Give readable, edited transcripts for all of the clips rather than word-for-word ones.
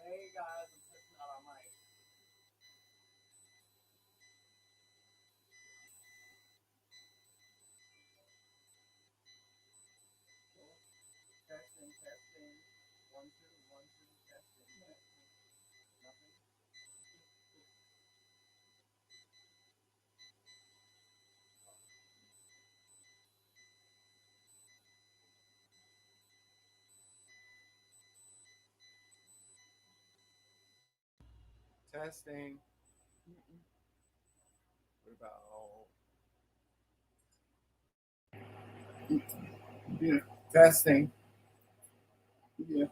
Hey guys, I'm testing out our mic. Testing, testing. 1, 2, 1, 2, testing, testing. Nothing. Testing. What about Yeah. testing? Yeah.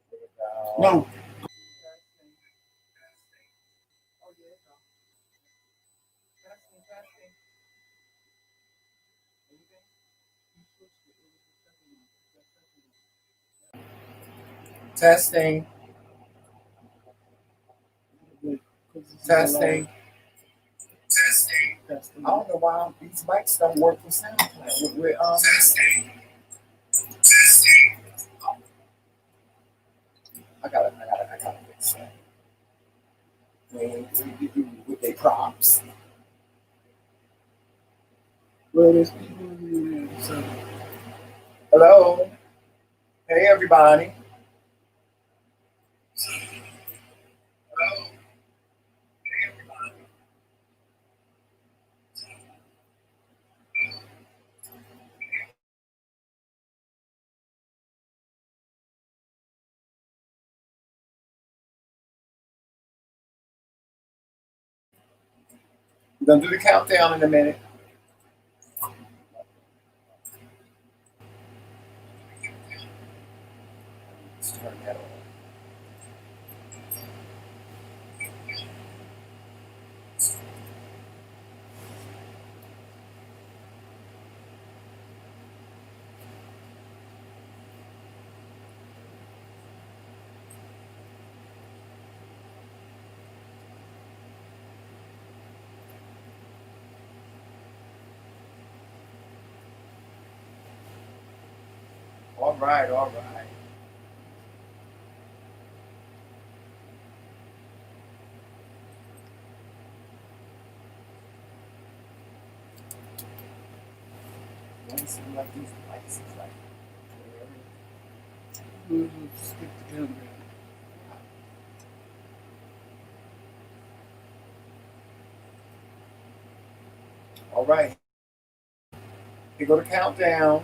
What about No. testing? Testing. Oh yeah, no. Testing, testing. Anything? You switched it. It was the second one. The second one. Testing. Testing. Testing. I don't know why these mics don't work for SoundCloud. Testing. Testing. I gotta fix that. With their props. Well, there's people in there, so. Hello. Hey everybody. Hello. Hey everybody. We're gonna do the countdown in a minute. Let's turn that on. All right, all right. Don't seem like these lights is like We'll stick together. all right. Here go the countdown.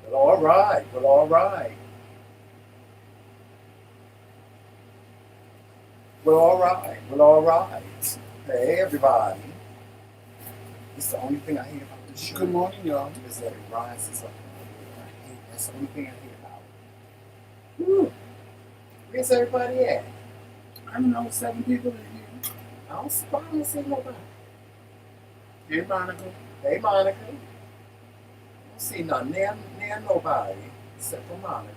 Well, all right. Well, all right. Well, all right. Well, all right. Hey, everybody. It's the only thing I hate about this show. Good morning, y'all. Is that it rises up. I hate that's the only thing I hate about it. Whew. Where's everybody at? I don't know, 7 people in here. I don't see nobody. Hey, Monica. Hey, Monica. I don't see none. Near nobody except for Monica.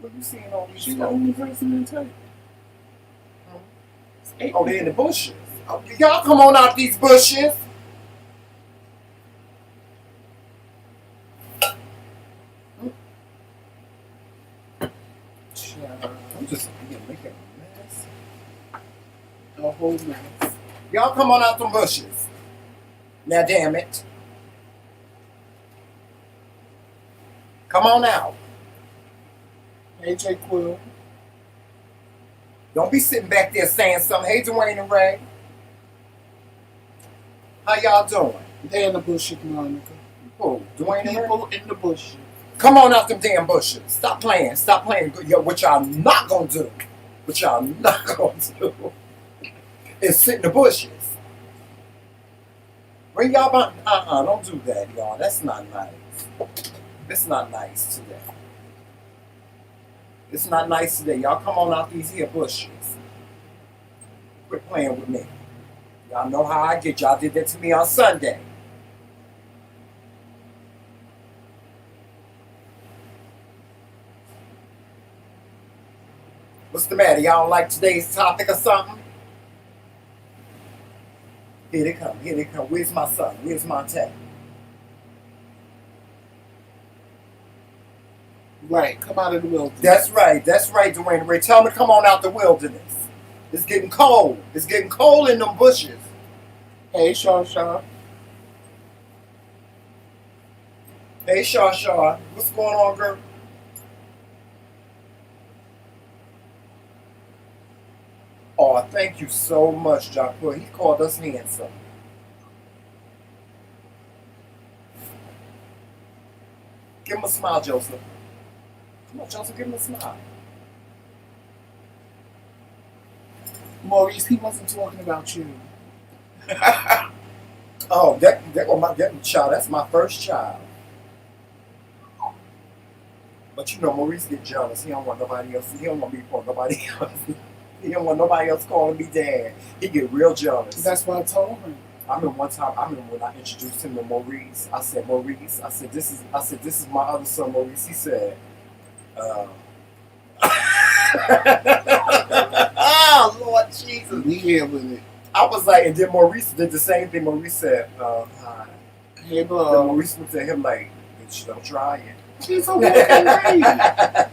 What you seeing all these She's the folks? only person in town. Oh, they're in the bushes. Oh, y'all come on out these bushes. I'm just making a mess. A whole mess. Y'all come on out them bushes. Now, damn it. Come on out. AJ Quill. Don't be sitting back there saying something. Hey, Dwayne and Ray. How y'all doing? They in the bushes, Monica. Who? Dwayne and Ray? People in the bushes. Come on out them damn bushes. Stop playing. Stop playing. What y'all not gonna do. What y'all not gonna do is sit in the bushes. Bring y'all back. Don't do that, y'all. That's not nice. It's not nice today. It's not nice today. Y'all come on out these here bushes. Quit playing with me. Y'all know how I get. Y'all did that to me on Sunday. What's the matter? Y'all don't like today's topic or something? Here they come. Here they come. Where's my son? Where's Monte? Right, come out of the wilderness. That's right. That's right, Dwayne Ray. Tell me to come on out the wilderness. It's getting cold. It's getting cold in them bushes. Hey, Shaw. Hey, Shaw. What's going on, girl? Oh, thank you so much, Jacques. He called us handsome. Give him a smile, Joseph. Come on, Joseph, give him a smile. Maurice, he wasn't talking about you. Oh, that child. That's my first child. But you know, Maurice get jealous. He don't want nobody else. He don't want me to call nobody else. He don't want nobody else calling me dad. He get real jealous. That's what I told him. I remember one time. I remember when I introduced him to Maurice. I said, Maurice. I said, this is my other son, Maurice. He said, oh Lord Jesus. We here with it. I was like, and then Maurice did the same thing. Maurice said, hi. Hey, Then bro. Maurice looked at him like, bitch, don't try it. He's a walking lady.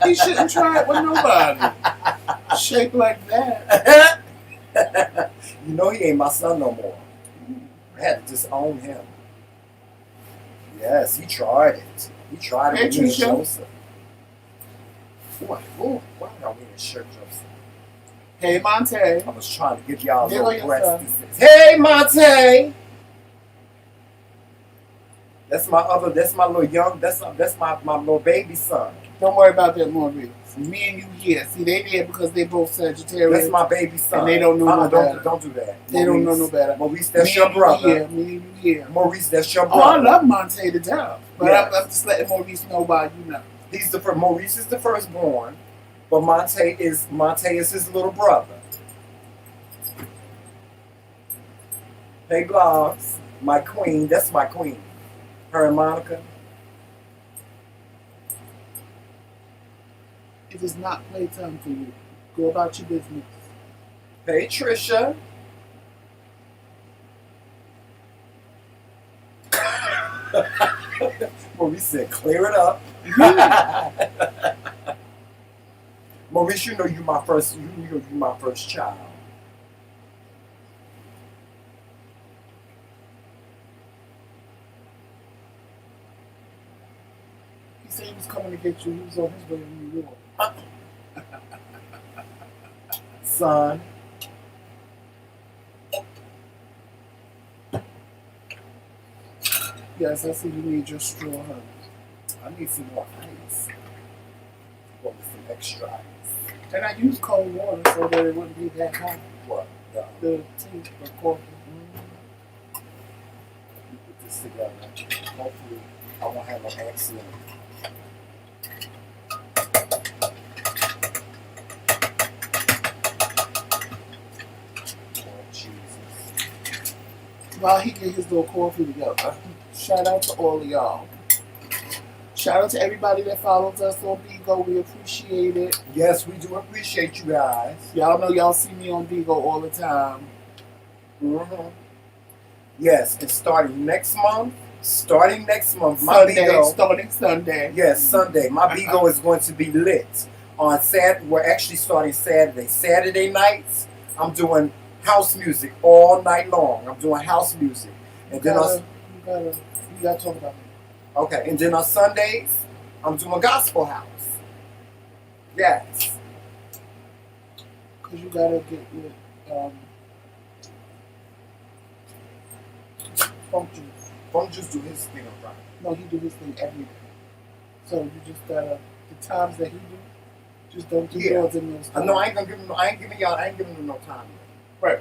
He shouldn't try it with nobody. Shaped like that. You know he ain't my son no more. I had to disown him. Yes, he tried it. He tried it with me and Joseph. Why y'all wearing a shirt, Joseph? Hey, Monte. I was trying to give y'all a There little go your breast. Hey, Monte! That's my little young, that's my little baby son. Don't worry about that, Maurice. Me and you here. See, they there because they both Sagittarius. That's my baby son. And they don't know no better. Don't do that. They don't know no better. Maurice, that's your brother. Me and you here. Maurice, that's your Oh, brother. I love Monte to death. But Yes. I'm just letting Maurice know why you know. He's the first. Maurice is the firstborn, but Monte is his little brother. Hey, Blogs, my queen. That's my queen. Her and Monica. It is not playtime for you. Go about your business. Hey, Trisha. Maurice said, clear it up. Maurice, you know you my first. You know you my first child. He said he was coming to get you. He was on his way to New York. Son. Yes, I see you need your straw, honey. I need some more ice. What with some extra ice? And I use cold water so that it wouldn't be that hot. What? The tea or coffee. We put this together. Hopefully, I won't have no accident. Oh, Jesus. While he get his little coffee together. Shout out to all of y'all. Shout out to everybody that follows us on BIGO. We appreciate it. Yes, we do appreciate you guys. Y'all know y'all see me on BIGO all the time. Yes, and starting next month, my Sunday, BIGO. starting Sunday. Yes, Sunday. My BIGO is going to be lit. On Saturday, we're actually starting Saturday. Saturday nights, I'm doing house music all night long. I'm doing house music. And then you gotta talk about it. okay, and then on Sundays, I'm doing gospel house. Yes. Because you gotta get with Funk Juice. Funk Juice do his thing on Friday. No, he do his thing every day. So you just gotta, the times that he do, just don't do yours in those times. No, I ain't giving them no time yet. Right.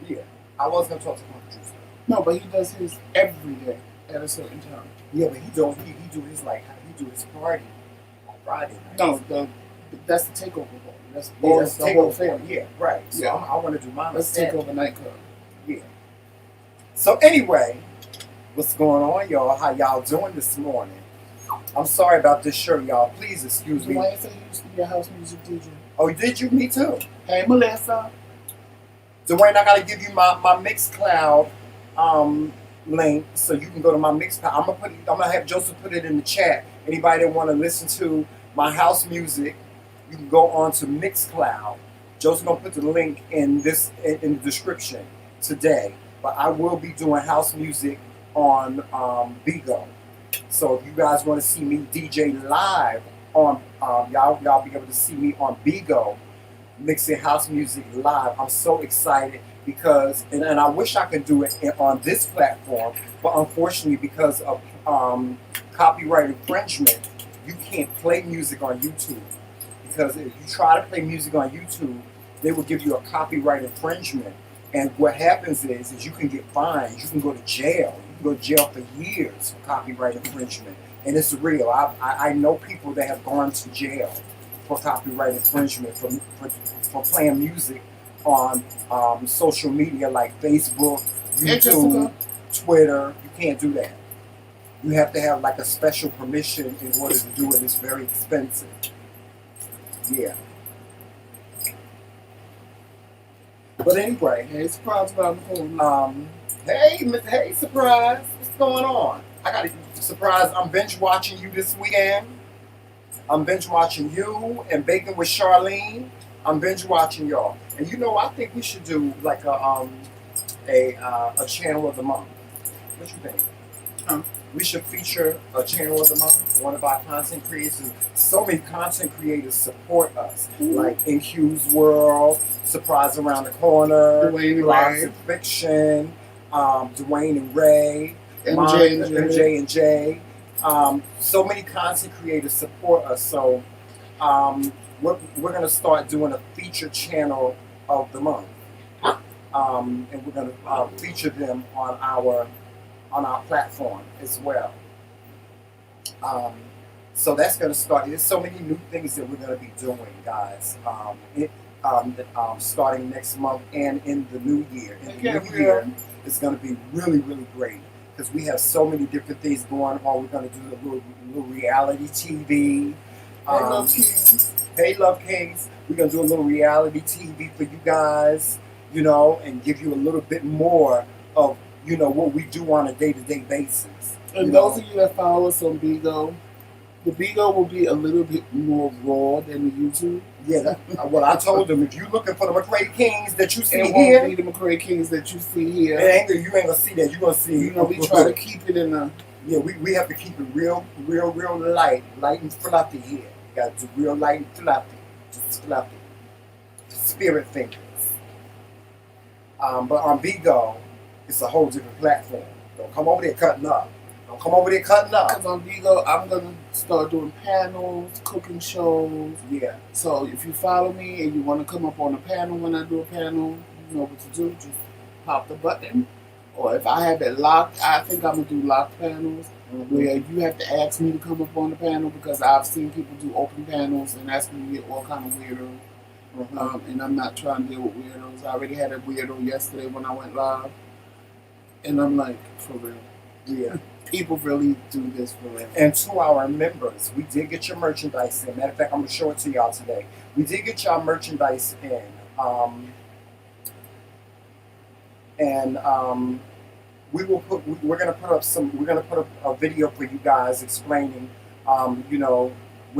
Yeah. I was gonna talk to Funk Juice. No, but he does his every day at a certain time. Yeah, but he do his party on Friday night. No, that's the takeover party. That's That's the whole family. Yeah, right. So Yeah. I want to do mine. Let's take over nightclub. Yeah. So anyway, what's going on, y'all? How y'all doing this morning? I'm sorry about this shirt, y'all. Please excuse me. Dwayne said he used to be a house music DJ. Oh, did you? Me too. Hey, Melissa. Dwayne, I gotta give you my Mixcloud link so you can go to my Mixcloud. I'm gonna have Joseph put it in the chat. Anybody that want to listen to my house music, you can go on to Mixcloud. Joseph's gonna put the link in the description today. But I will be doing house music on BIGO. So if you guys want to see me DJ live on y'all be able to see me on BIGO mixing house music live. I'm so excited because and I wish I could do it on this platform, but unfortunately because of copyright infringement, you can't play music on YouTube. Because if you try to play music on YouTube, they will give you a copyright infringement. And what happens is you can get fined. You can go to jail. You can go to jail for years for copyright infringement. And it's real. I know people that have gone to jail for copyright infringement for playing music on social media like Facebook, YouTube, Twitter. You can't do that. You have to have like a special permission in order to do it. It's very expensive. Yeah. But anyway, Hey, surprise around the corner. hey, surprise! What's going on? I got a surprise. I'm binge watching you this weekend. I'm binge watching you and Baking with Charlene. I'm binge watching y'all, and I think we should do like a channel of the month. What you think? We should feature a channel of the month, one of our content creators. So many content creators support us, like In Q's World, Surprise Around the Corner, Blogs and Fiction, Dwayne and Ray, MJ&J. So many content creators support us. So we're going to start doing a featured channel of the month. And we're going to feature them on our platform as well. So that's going to start. There's so many new things that we're going to be doing, guys. Starting next month and in the new year. In the new year, it's going to be really, really great because we have so many different things going on. We're going to do a little reality TV. Hey, Love Kings. We're going to do a little reality TV for you guys, and give you a little bit more of what we do on a day-to-day basis. And those of you that follow us on BIGO, the BIGO will be a little bit more raw than the YouTube. Yeah, what I told them, if you're looking for the McRae Kingz that you see it here, won't be the McRae Kingz that you see here. You ain't gonna see that. You're gonna see. We try to keep it in a. Yeah, we have to keep it real light and fluffy here. Got to do real light and fluffy, just fluffy. Spirit thinkers. But on BIGO, it's a whole different platform. Don't come over there cutting up. Because on BIGO, I'm going to start doing panels, cooking shows. Yeah. So if you follow me and you want to come up on a panel when I do a panel, you know what to do. Just pop the button. Or if I have it locked, I think I'm going to do locked panels where you have to ask me to come up on the panel because I've seen people do open panels and that's going to get all kind of weirdos. And I'm not trying to deal with weirdos. I already had a weirdo yesterday when I went live. And I'm like, for real. Yeah. People really do this for real. And to our members, we did get your merchandise in. Matter of fact, I'm going to show it to y'all today. We did get y'all merchandise in. We're going to put up a video for you guys explaining, when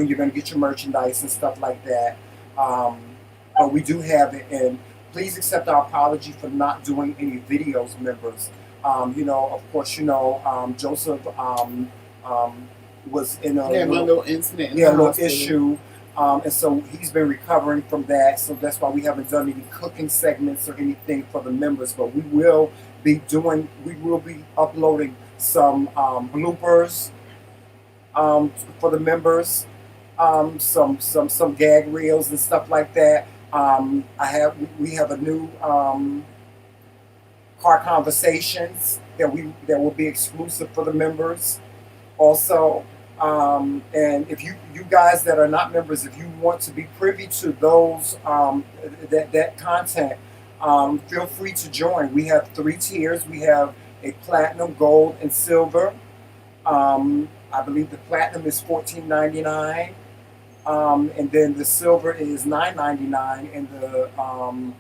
you're going to get your merchandise and stuff like that. But we do have it, and please accept our apology for not doing any videos, members. Of course, Joseph was in a little incident. Yeah, a little issue. And so he's been recovering from that. So that's why we haven't done any cooking segments or anything for the members. But we will be uploading some bloopers for the members, some gag reels and stuff like that. We have a new car conversations that will be exclusive for the members. Also, and if you guys that are not members, if you want to be privy to those that content, feel free to join. We have 3 tiers. We have a platinum, gold, and silver. I believe the platinum is $14.99, and then the silver is $9.99, and the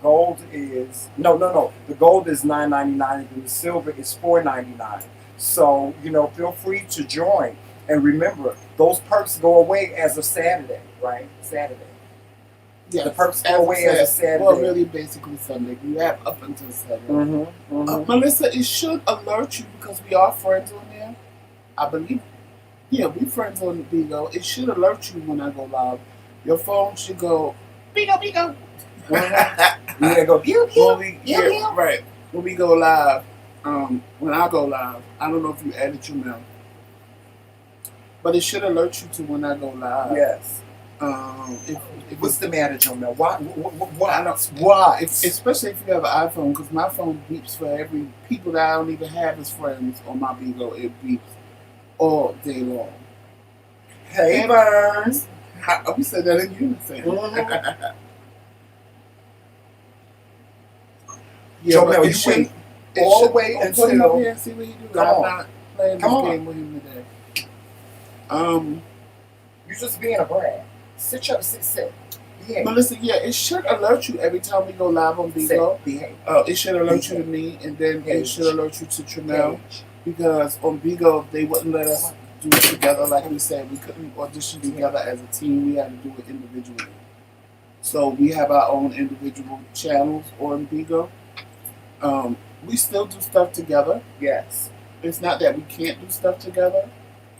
gold is no. The gold is $9.99, and the silver is $4.99. So feel free to join. And remember, those perks go away as of Saturday, right? Saturday. Yes, the perks go away as of Saturday. Well, really, basically Sunday. You have up until Saturday. Melissa, it should alert you because we are friends on there. I believe. Yeah, we friends on BIGO. It should alert you when I go live. Your phone should go BIGO, BIGO. Yeah, go pew pew. Right. When we go live, when I go live, I don't know if you added your mail, but it should alert you to when I go live. Yes. What's the matter, Joe Mel? Why? Especially if you have an iPhone, because my phone beeps for every people that I don't even have as friends on my BIGO. It beeps all day long. Hey, Burns. We said that in unison. Yeah, Joe Mel, you wait all the way until. Put him up here and see what he do. I'm not playing this game with him today. You just being a brat. Sit. Behave. Melissa, yeah, it should alert you every time we go live on BIGO. Behave. It should alert you to me, and then it should alert you to Tramel, because on BIGO they wouldn't let us do it together. Like we said, we couldn't audition together as a team. We had to do it individually. So we have our own individual channels on BIGO. We still do stuff together. Yes. It's not that we can't do stuff together.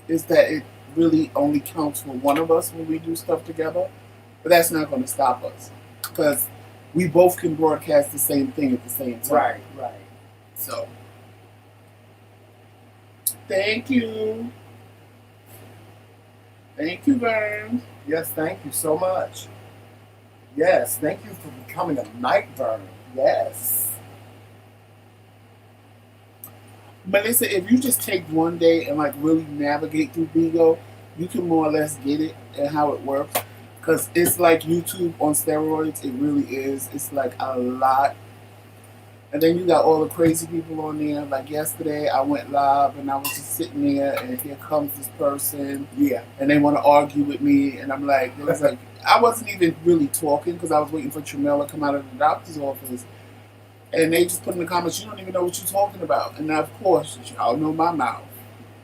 It's that it really only counts for one of us when we do stuff together. But that's not going to stop us, because we both can broadcast the same thing at the same time. Right. So, thank you. Thank you, Burns. Yes, thank you so much. Yes, thank you for becoming a night burner. Yes. Melissa, if you just take one day and really navigate through BIGO, you can more or less get it and how it works. Because it's like YouTube on steroids. It really is. It's like a lot. And then you got all the crazy people on there. Like yesterday, I went live and I was just sitting there, and here comes this person. Yeah. And they want to argue with me, and I'm like, it was like I wasn't even really talking because I was waiting for Tramel to come out of the doctor's office. And they just put in the comments, you don't even know what you're talking about. And of course, y'all know my mouth.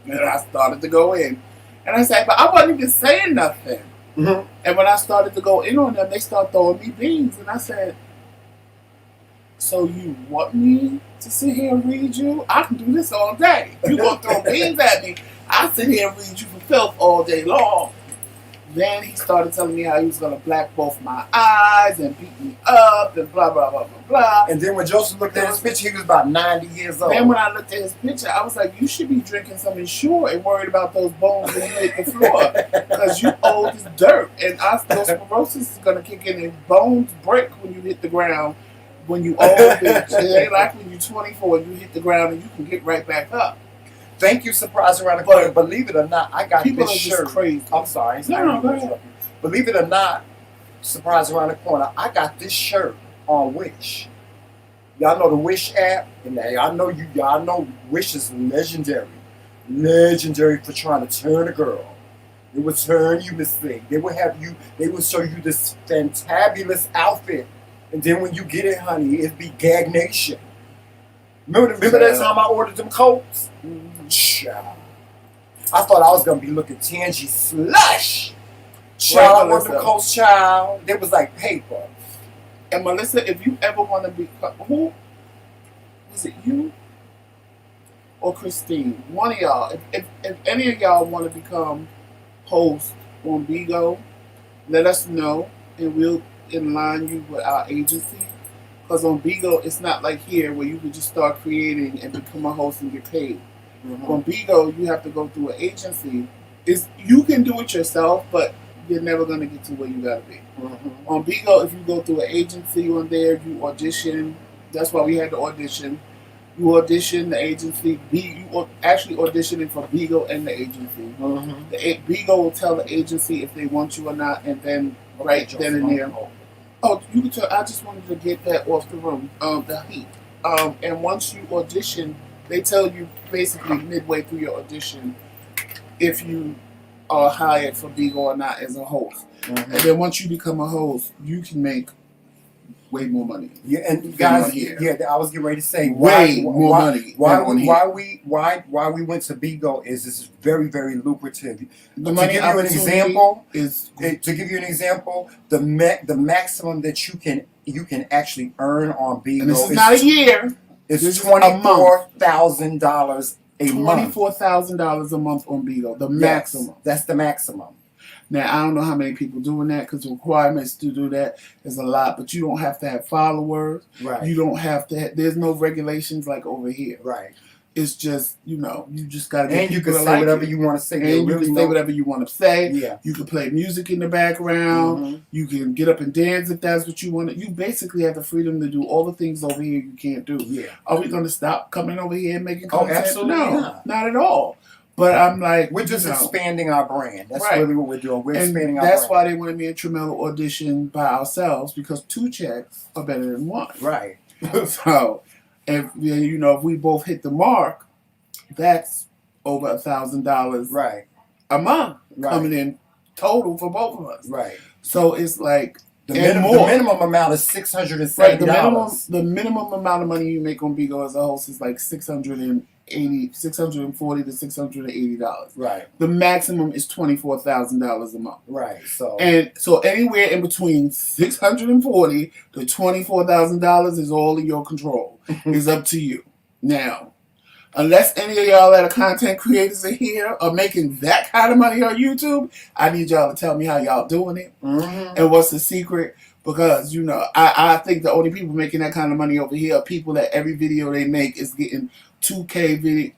And I started to go in. And I said, but I wasn't even saying nothing. Mm-hmm. And when I started to go in on them, they started throwing me beans. And I said, so you want me to sit here and read you? I can do this all day. You're going to throw beans at me. I sit here and read you for filth all day long. Then he started telling me how he was going to black both my eyes and beat me up and blah, blah, blah, blah, blah. And then when Joseph looked at his picture, he was about 90 years old. Then when I looked at his picture, I was like, you should be drinking some Ensure and worried about those bones when you hit the floor. Because you old as dirt. And osteoporosis is going to kick in, and bones break when you hit the ground. When you old, it ain't like when you're 24 and you hit the ground and you can get right back up. Thank you, Surprise Around the Corner. Believe it or not, I got people this are shirt. Just crazy. I'm sorry. No, go ahead. Believe it or not, Surprise Around the Corner, I got this shirt on Wish. Y'all know the Wish app? And y'all know Wish is legendary. Legendary for trying to turn a girl. They would turn you this thing. They would show you this fantabulous outfit. And then when you get it, honey, it'd be Gag Nation. Remember that time I ordered them coats? Child. I thought I was going to be looking Tangy slush. Child, I ordered them coats, child. They was like paper. And Melissa, if you ever want to be, who? Was it you? Or Christine? One of y'all. If any of y'all want to become hosts on BIGO, let us know, and we'll inline you with our agency. Because on BIGO, it's not like here where you can just start creating and become a host and get paid. Mm-hmm. On BIGO, you have to go through an agency. You can do it yourself, but you're never going to get to where you got to be. Mm-hmm. On BIGO, if you go through an agency on there, you audition. That's why we had to audition. You audition the agency. You actually auditioning for BIGO and the agency. Mm-hmm. BIGO will tell the agency if they want you or not, and then right then and there. Oh, you can tell. I just wanted to get that off the room. The heat. And once you audition, they tell you basically midway through your audition if you are hired for BIGO or not as a host. Mm-hmm. And then once you become a host, you can make way more money. Yeah, and guys, yeah, I was getting ready to say way more money. Why we went to BIGO is this is very, very lucrative. The money to give you an example the maximum that you can actually earn on BIGO and this is not a year. It's $24,000 a month. $24,000 a month on BIGO. The maximum. That's the maximum. Now, I don't know how many people doing that because the requirements to do that is a lot, but you don't have to have followers. Right. You don't have to, there's no regulations like over here. Right. It's just, you just got to get and you can say whatever you want to say. And you can say whatever you want to say. Yeah. You can play music in the background. Mm-hmm. You can get up and dance if that's what you want. You basically have the freedom to do all the things over here you can't do. Yeah. Are we going to stop coming over here and making content? Oh, absolutely not at all. But I'm like... We're just expanding our brand. That's really what we're doing. We're expanding our brand. That's why they wanted me and Tremelo audition by ourselves because 2 checks are better than 1. Right. So, if we both hit the mark, that's over $1,000 a month coming in total for both of us. Right. So it's like... The minimum amount is $670. Right, the minimum amount of money you make on BIGO as a host is like $640 to $680. Right. The maximum is $24,000 a month. Right. So anywhere in between $640 to $24,000 is all in your control. It's up to you. Now, unless any of y'all that are content creators are here are making that kind of money on YouTube, I need y'all to tell me how y'all doing it and what's the secret. Because, I think the only people making that kind of money over here are people that every video they make is getting 2K views,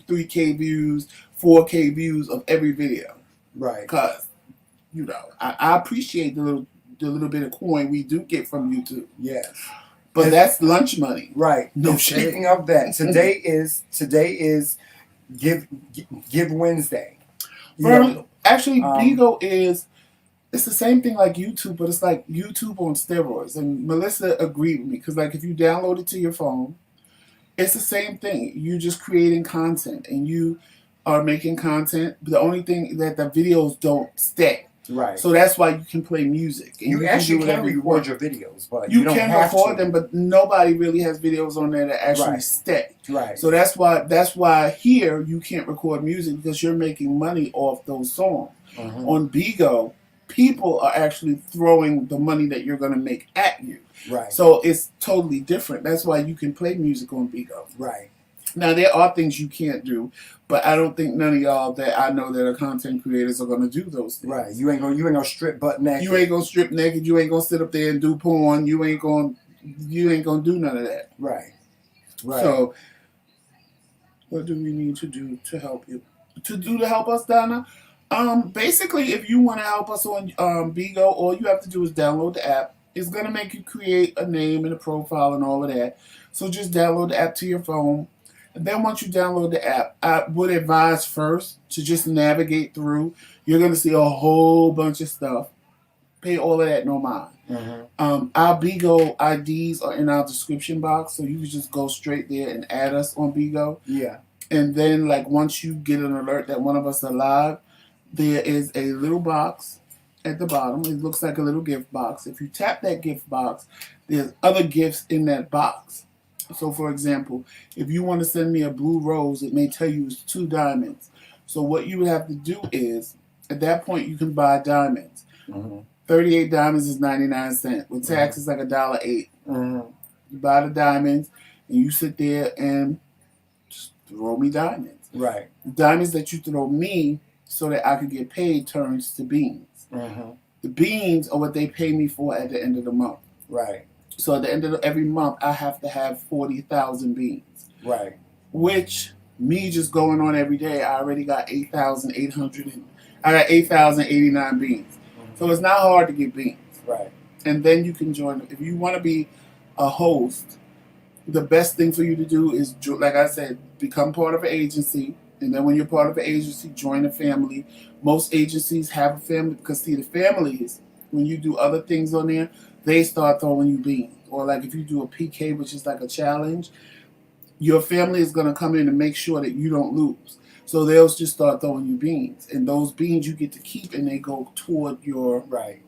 3K views, 4K views of every video. Right. Because, I appreciate the little bit of coin we do get from YouTube. Yes. But that's lunch money. Right. No shit. Speaking of that, today is Give Wednesday. Actually, BIGO is... It's the same thing like YouTube, but it's like YouTube on steroids. And Melissa agreed with me because, like, if you download it to your phone, it's the same thing. You just creating content and you are making content. But the only thing that the videos don't stay. Right. So that's why you can play music. And you actually can record your videos, but you don't can have record to. them. But nobody really has videos on there that actually stay. Right. So that's why here you can't record music because you're making money off those songs. Mm-hmm. On BIGO, people are actually throwing the money that you're going to make at you. Right. So it's totally different. That's why you can play music on BIGO. Right. Now, there are things you can't do, but I don't think none of y'all that I know that are content creators are going to do those things. Right. You ain't gonna strip butt naked. You ain't going to strip naked. You ain't going to sit up there and do porn. You ain't going to do none of that. Right. Right. So, what do we need to do to help you? To help us, Donna? Basically, if you want to help us on BIGO, all you have to do is download the app. It's going to make you create a name and a profile and all of that. So just download the app to your phone. And then once you download the app, I would advise first to just navigate through. You're going to see a whole bunch of stuff. Pay all of that no mind. Mm-hmm. Our BIGO IDs are in our description box, so you can just go straight there and add us on BIGO. Yeah. And then, like, once you get an alert that one of us are live, there is a little box at the bottom. It looks like a little gift box. If you tap that gift box, there's other gifts in that box. So, for example, if you want to send me a blue rose, it may tell you it's 2 diamonds. So what you would have to do is, at that point, you can buy diamonds. Mm-hmm. 38 diamonds is 99 cents. With tax, it's like $1.08. Mm-hmm. You buy the diamonds, and you sit there and just throw me diamonds. Right. The diamonds that you throw me so that I could get paid turns to beans. Mm-hmm. The beans are what they pay me for at the end of the month. Right. So at the end of every month, I have to have 40,000 beans. Right. Which, me just going on every day, I already got 8,800. I got 8,089 beans. Mm-hmm. So it's not hard to get beans. Right. And then you can join. If you want to be a host, the best thing for you to do is, like I said, become part of an agency. And then when you're part of an agency, join a family. Most agencies have a family because, see, the families, when you do other things on there, they start throwing you beans. Or like if you do a PK, which is like a challenge, your family is going to come in and make sure that you don't lose. So they'll just start throwing you beans. And those beans you get to keep, and they go toward your Right.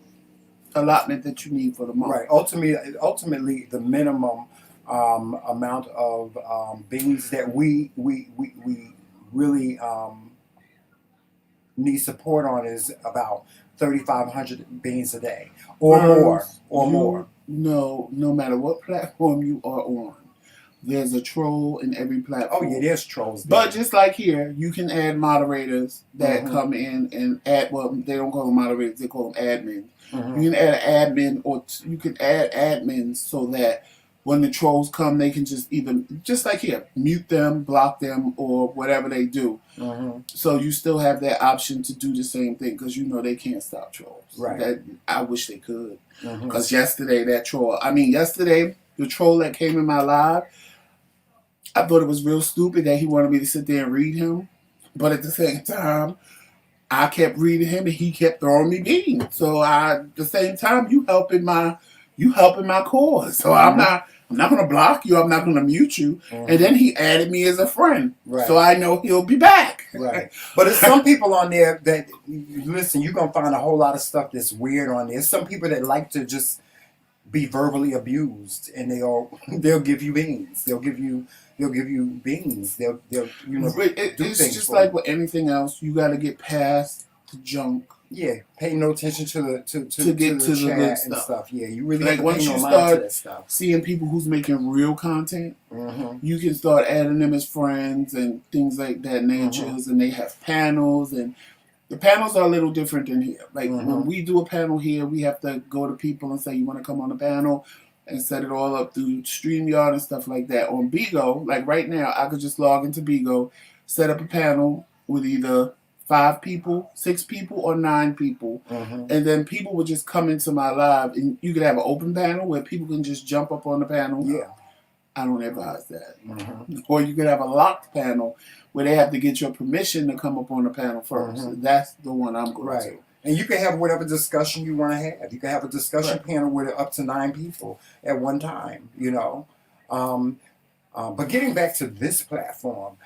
allotment that you need for the month. Right. Ultimately, the minimum amount of beans that we really need support on is about 3,500 beans a day, or more, or more. No matter what platform you are on, there's a troll in every platform. Oh yeah, there's trolls there. But just like here, you can add moderators that come in and add. Well, they don't call them moderators; they call them admins. You can add an admin, or you can add admins so that when the trolls come, they can just either, just like here, mute them, block them, or whatever they do. So you still have that option to do the same thing because you know they can't stop trolls. Right. I wish they could. Because yesterday, the troll that came in my live, I thought it was real stupid that he wanted me to sit there and read him. But at the same time, I kept reading him and he kept throwing me beans. So at the same time, you helping my cause. So I'm not gonna block you, I'm not gonna mute you. And then he added me as a friend. Right. So I know he'll be back. Right. But there's some people on there that, listen, you're gonna find a whole lot of stuff that's weird on there. Some people that like to just be verbally abused, and they'll give you beans. They'll give you beans. They'll do it's things just like with anything else. You got to get past the junk. Yeah, pay no attention to the get to the chat good stuff. Yeah, you really like have to once pay you no mind to start that stuff. Seeing people who's making real content, you can start adding them as friends and things like that natures. And they have panels, and the panels are a little different than here. Like when we do a panel here, we have to go to people and say, you want to come on the panel, and set it all up through StreamYard and stuff like that. On BIGO, like right now, I could just log into BIGO, set up a panel with either 5 people, 6 people, or 9 people. And then people would just come into my live, and you could have an open panel where people can just jump up on the panel. Yeah. I don't advise that. Or you could have a locked panel where they have to get your permission to come up on the panel first. That's the one I'm going to. And you can have whatever discussion you want to have. You can have a discussion panel with up to 9 people at one time, you know. But getting back to this platform,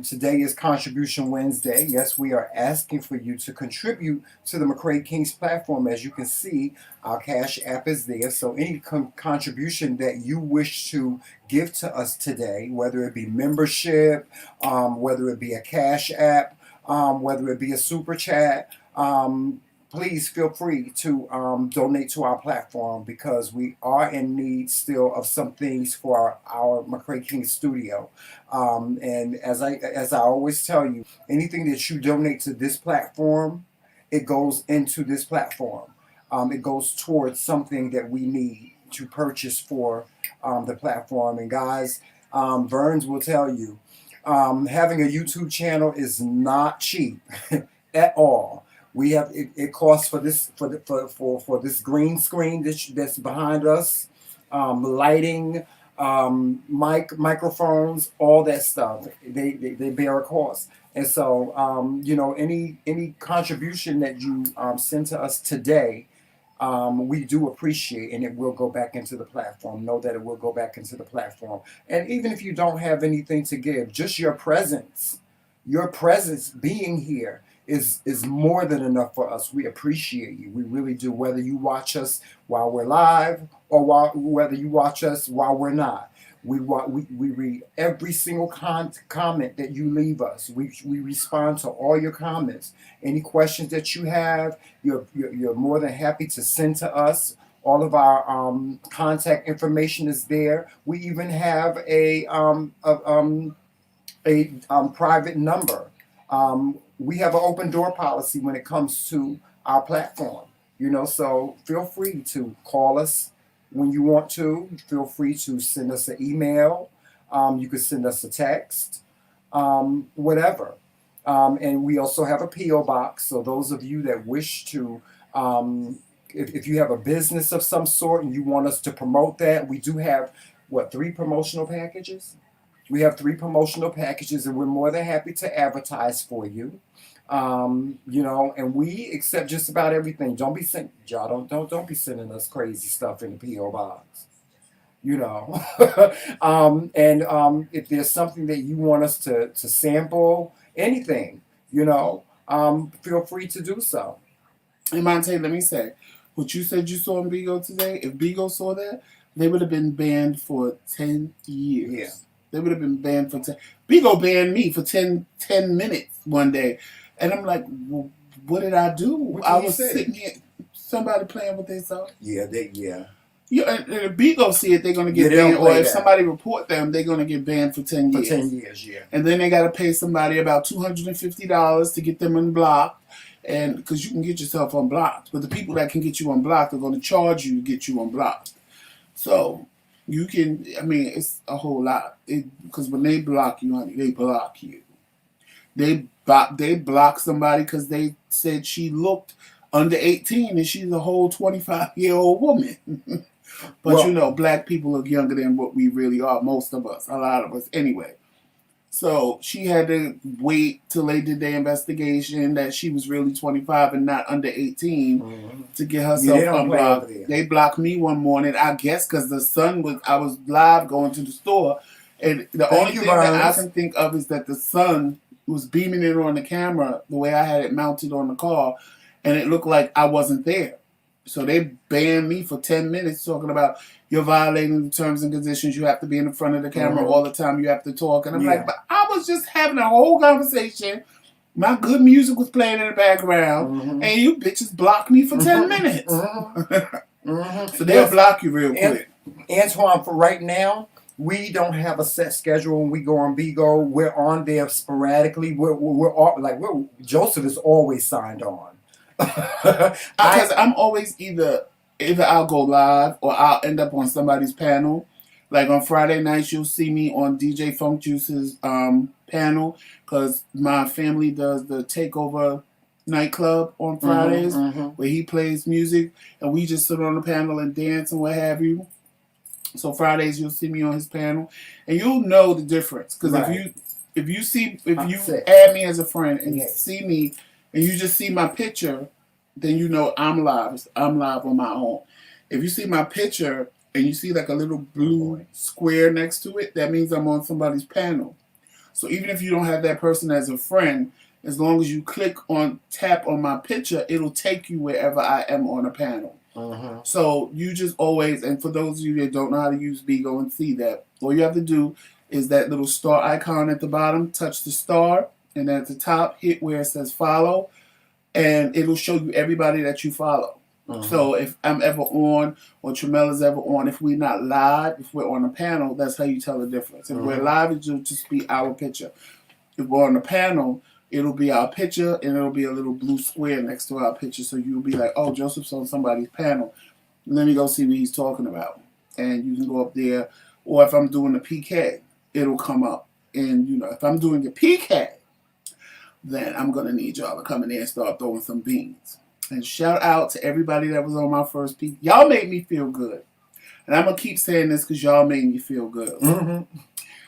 today is Contribution Wednesday. Yes, we are asking for you to contribute to the McRae Kingz platform. As you can see, our Cash App is there. So any contribution that you wish to give to us today, whether it be membership, whether it be a Cash App, whether it be a super chat, please feel free to donate to our platform, because we are in need still of some things for our McRae Kingz studio. And as I always tell you, anything that you donate to this platform, it goes into this platform. It goes towards something that we need to purchase for the platform. And guys, Burns will tell you, having a YouTube channel is not cheap at all. We have it costs for this for this green screen that's behind us, lighting, microphones, all that stuff. They bear a cost, and so you know, any contribution that you send to us today, we do appreciate, and it will go back into the platform. Know that it will go back into the platform. And even if you don't have anything to give, just your presence being here is more than enough for us. We appreciate you. We really do. Whether you watch us while we're live or whether you watch us while we're not. We read every single comment that you leave us. We respond to all your comments. Any questions that you have, you're more than happy to send to us. All of our contact information is there. We even have a private number. We have an open door policy when it comes to our platform, you know, so feel free to call us when you want to. Feel free to send us an email. You could send us a text, whatever. And we also have a P.O. box. So those of you that wish to, if you have a business of some sort and you want us to promote that, we do have 3 promotional packages. We have 3 promotional packages, and we're more than happy to advertise for you. You know, and we accept just about everything. Don't be sent, y'all. Don't be sending us crazy stuff in the PO box. You know, and if there's something that you want us to sample, anything, you know, feel free to do so. And Monte, let me say, what you said you saw on BIGO today, if BIGO saw that, they would have been banned for 10 years. Yeah. They would have been banned for 10. BIGO banned me for 10 minutes one day. And I'm like, well, what did I do? I was sitting here, somebody playing with their stuff. Yeah. Yeah, and if BIGO see it, they're going to get banned. Or if somebody report them, they're going to get banned for 10 years. For 10 years, yeah. And then they got to pay somebody about $250 to get them unblocked. And because you can get yourself unblocked. But the people that can get you unblocked are going to charge you to get you unblocked. So you can, I mean, it's a whole lot. Because when they block you, honey, they block you. They block somebody because they said she looked under 18 and she's a whole 25-year-old woman. But well, you know, black people are younger than what we really are, most of us, a lot of us anyway. So she had to wait till they did their investigation that she was really 25 and not under 18 to get herself unblocked. They blocked me one morning, I guess because the sun was, I was live going to the store. And the only thing that I can think of is that the sun was beaming in on the camera the way I had it mounted on the car. And it looked like I wasn't there. So they banned me for 10 minutes talking about you're violating the terms and conditions. You have to be in the front of the camera all the time. You have to talk. And I'm like, but I was just having a whole conversation. My good music was playing in the background. And you bitches blocked me for 10 minutes. So they'll block you real quick. Antoine, for right now, we don't have a set schedule when we go on BIGO. We're on there sporadically. Joseph is always signed on. Because I'm always either I'll go live or I'll end up on somebody's panel. Like on Friday nights, you'll see me on DJ Funk Juice's panel because my family does the Takeover nightclub on Fridays where he plays music and we just sit on the panel and dance and what have you. So Fridays you'll see me on his panel and you'll know the difference because if you add me as a friend and see me and you just see my picture, then you know I'm live. I'm live on my own. If you see my picture and you see like a little blue square next to it, that means I'm on somebody's panel. So even if you don't have that person as a friend, as long as you tap on my picture, it'll take you wherever I am on a panel. So you just always, and for those of you that don't know how to use BIGO and see that, all you have to do is that little star icon at the bottom, touch the star, and at the top, hit where it says follow, and it'll show you everybody that you follow. So if I'm ever on, or Tramella's ever on, if we're not live, if we're on a panel, that's how you tell the difference. If we're live, it'll just be our picture. If we're on a panel, it'll be our picture, and it'll be a little blue square next to our picture, so you'll be like, oh, Joseph's on somebody's panel. Let me go see what he's talking about. And you can go up there, or if I'm doing a PK, it'll come up. And, you know, if I'm doing a PK, then I'm going to need y'all to come in there and start throwing some beans. And shout out to everybody that was on my first peak. Y'all made me feel good. And I'm going to keep saying this because y'all made me feel good.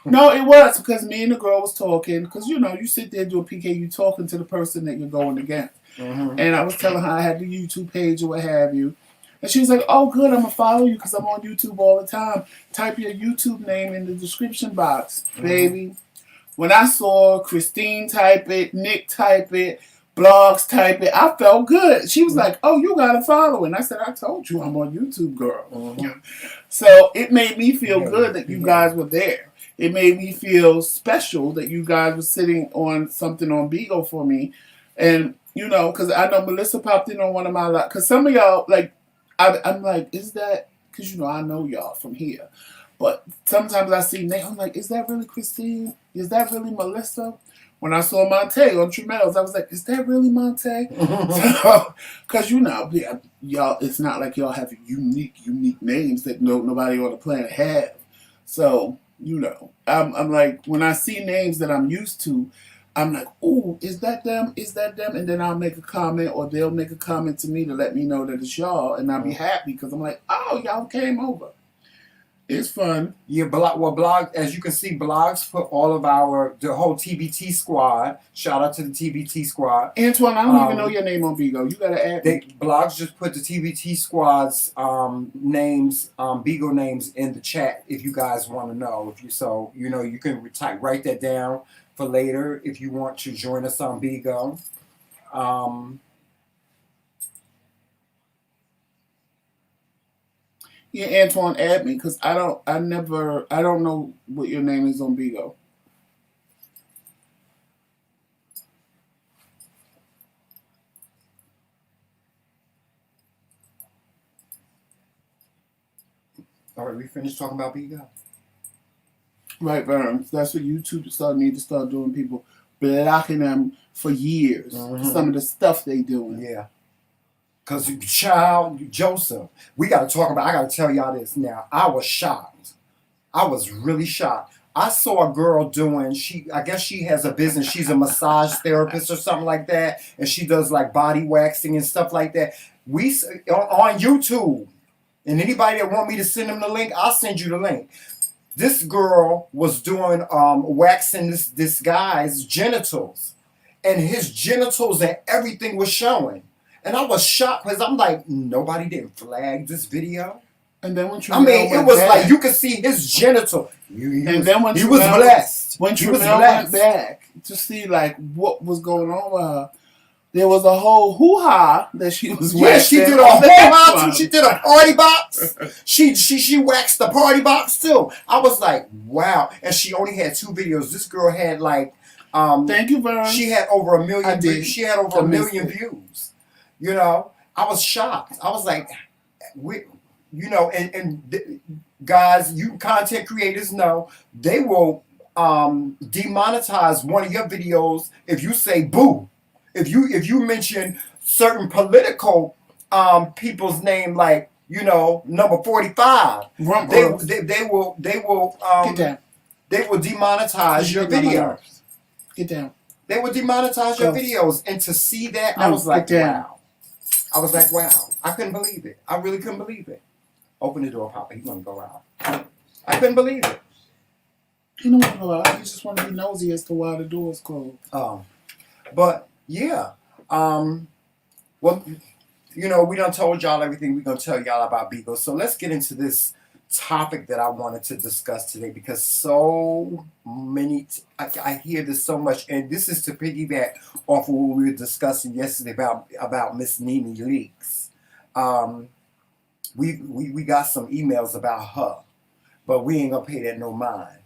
No, it was because me and the girl was talking. Because, you know, you sit there and do a PK, you talking to the person that you're going against. And I was telling her I had the YouTube page or what have you. And she was like, oh, good, I'm going to follow you because I'm on YouTube all the time. Type your YouTube name in the description box, baby. When I saw Christine type it, Nick type it, Blogs type it, I felt good. She was like, oh, you got to follow. And I said, I told you I'm on YouTube, girl. So it made me feel good that you guys were there. It made me feel special that you guys were sitting on something on BIGO for me. And, you know, because I know Melissa popped in on one of my lives. Because some of y'all, like, I'm like, is that, because, you know, I know y'all from here. But sometimes I see names, I'm like, is that really Christine? Is that really Melissa? When I saw Monte on Tramel's, I was like, is that really Monte? Because, you know, y'all, it's not like y'all have unique names that nobody on the planet have. So, you know, I'm like, when I see names that I'm used to, I'm like, ooh, is that them? Is that them? And then I'll make a comment or they'll make a comment to me to let me know that it's y'all. And I'll be happy because I'm like, oh, y'all came over. It's fun. Yeah, blog, as you can see, blogs put all of the whole TBT squad. Shout out to the TBT squad. Antoine, I don't even know your name on BIGO. You gotta add me. Blogs just put the TBT squad's names, BIGO names in the chat if you guys want to know. You can write that down for later if you want to join us on BIGO. Yeah, Antoine, add me because I don't know what your name is on BIGO. All right, we finished talking about BIGO. Right, Burns. That's what YouTube need to start doing. People blocking them for years. Some of the stuff they doing. Yeah. Because child Joseph, I got to tell y'all this now. I was shocked. I was really shocked. I saw a girl I guess she has a business. She's a massage therapist or something like that. And she does like body waxing and stuff like that. On YouTube. And anybody that want me to send them the link, I'll send you the link. This girl was doing waxing this guy's genitals. And his genitals and everything was showing. And I was shocked because I'm like, nobody didn't flag this video. And then when it was like you could see his genital. He was blessed. When Tramel went back to see like what was going on with her, there was a whole hoo-ha that she was waxing. Yeah, she did a whole too. She did a party box. She waxed the party box too. I was like, wow. And she only had 2 videos. This girl had like thank you, Vern. She had over 1 million views. She had over 1 million views. You know, I was shocked. I was like, guys, you content creators know they will demonetize one of your videos if you say boo. If you mention certain political people's name, like number 45, they will demonetize your video. Get down. They will demonetize your videos, and to see that, I was like, wow. I was like, wow. I couldn't believe it. I really couldn't believe it. Open the door, Papa. He's gonna go out. I couldn't believe it. You know what, Papa? I just want to be nosy as to why the door's closed. But yeah. Well, we done told y'all everything we're gonna tell y'all about BIGO. So let's get into this topic that I wanted to discuss today, because so many I hear this so much, and this is to piggyback off of what we were discussing yesterday about Miss Nene Leakes. We got some emails about her, but we ain't gonna pay that no mind.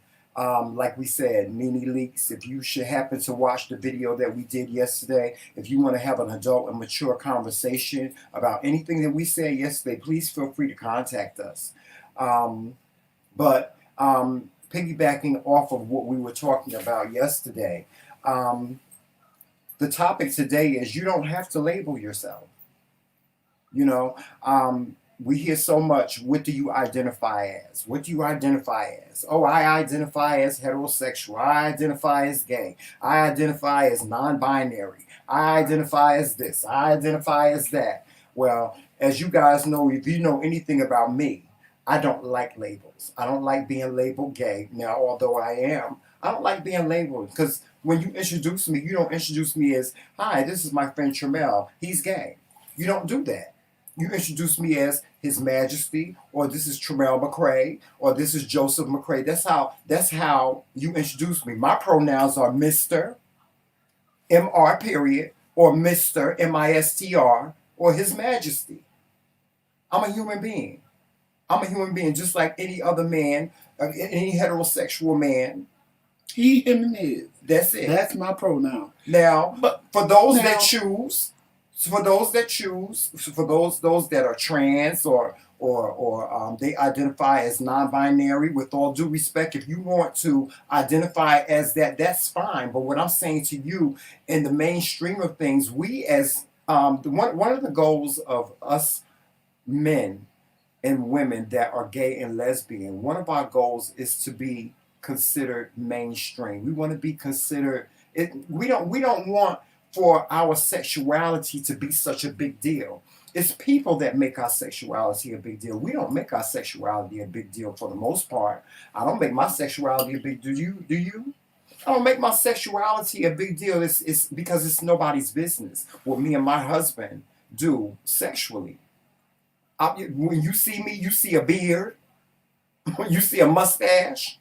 Like we said, Nene Leakes, if you should happen to watch the video that we did yesterday, if you want to have an adult and mature conversation about anything that we said yesterday, please feel free to contact us. But piggybacking off of what we were talking about yesterday, the topic today is you don't have to label yourself. We hear so much, what do you identify as? What do you identify as? Oh, I identify as heterosexual. I identify as gay. I identify as non-binary. I identify as this. I identify as that. Well, as you guys know, if you know anything about me, I don't like labels. I don't like being labeled gay. Now, although I don't like being labeled, because when you introduce me, you don't introduce me as, hi, this is my friend Tramel. He's gay. You don't do that. You introduce me as His Majesty, or this is Tramel McRae, or this is Joseph McRae. That's how you introduce me. My pronouns are Mr. MR period, or Mr. MISTR, or His Majesty. I'm a human being. I'm a human being just like any other man, any heterosexual man. He, him, and his. That's it. That's my pronoun. Now, but for those that choose, for those that are trans or they identify as non-binary, with all due respect, if you want to identify as that, that's fine. But what I'm saying to you, in the mainstream of things, we as one of the goals of us men and women that are gay and lesbian, one of our goals is to be considered mainstream. We want to be considered. We don't want for our sexuality to be such a big deal. It's people that make our sexuality a big deal. We don't make our sexuality a big deal for the most part. I don't make my sexuality a big deal. Do you? Do you? I don't make my sexuality a big deal. It's because it's nobody's business what me and my husband do sexually. When you see me, you see a beard, you see a mustache,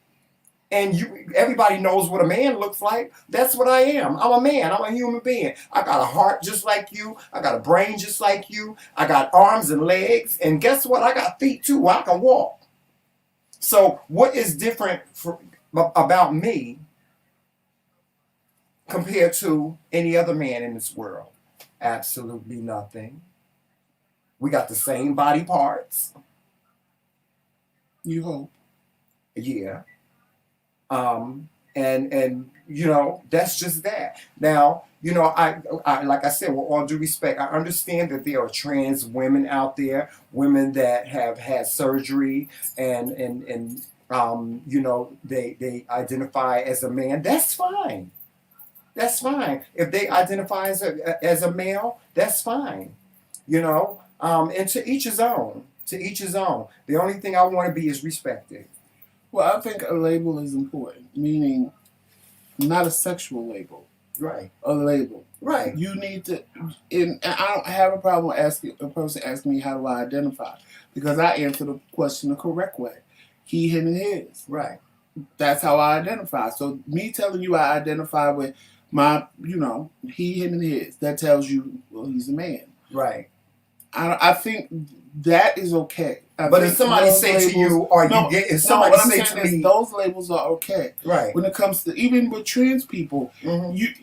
and everybody knows what a man looks like. That's what I am. I'm a man. I'm a human being. I got a heart just like you. I got a brain just like you. I got arms and legs, and guess what? I got feet too. I can walk. So what is different about me compared to any other man in this world? Absolutely nothing. We got the same body parts. You hope. Yeah. And you know, that's just that. Now, you know, I like I said, with all due respect, I understand that there are trans women out there, women that have had surgery and you know, they identify as a man. That's fine. That's fine. If they identify as a male, that's fine. You know, and to each his own. To each his own. The only thing I want to be is respected. Well, I think a label is important, meaning not a sexual label. Right. A label. Right. You need to, and I don't have a problem with asking a person asking me how do I identify, because I answer the question the correct way. He, him, and his. Right. That's how I identify. So me telling you I identify with my, you know, he, him, and his, that tells you, well, he's a man. Right. I think that is okay. But if somebody say to you, "Are you gay?" If somebody say to me, those labels are okay. Right. When it comes to even with trans people, mm-hmm.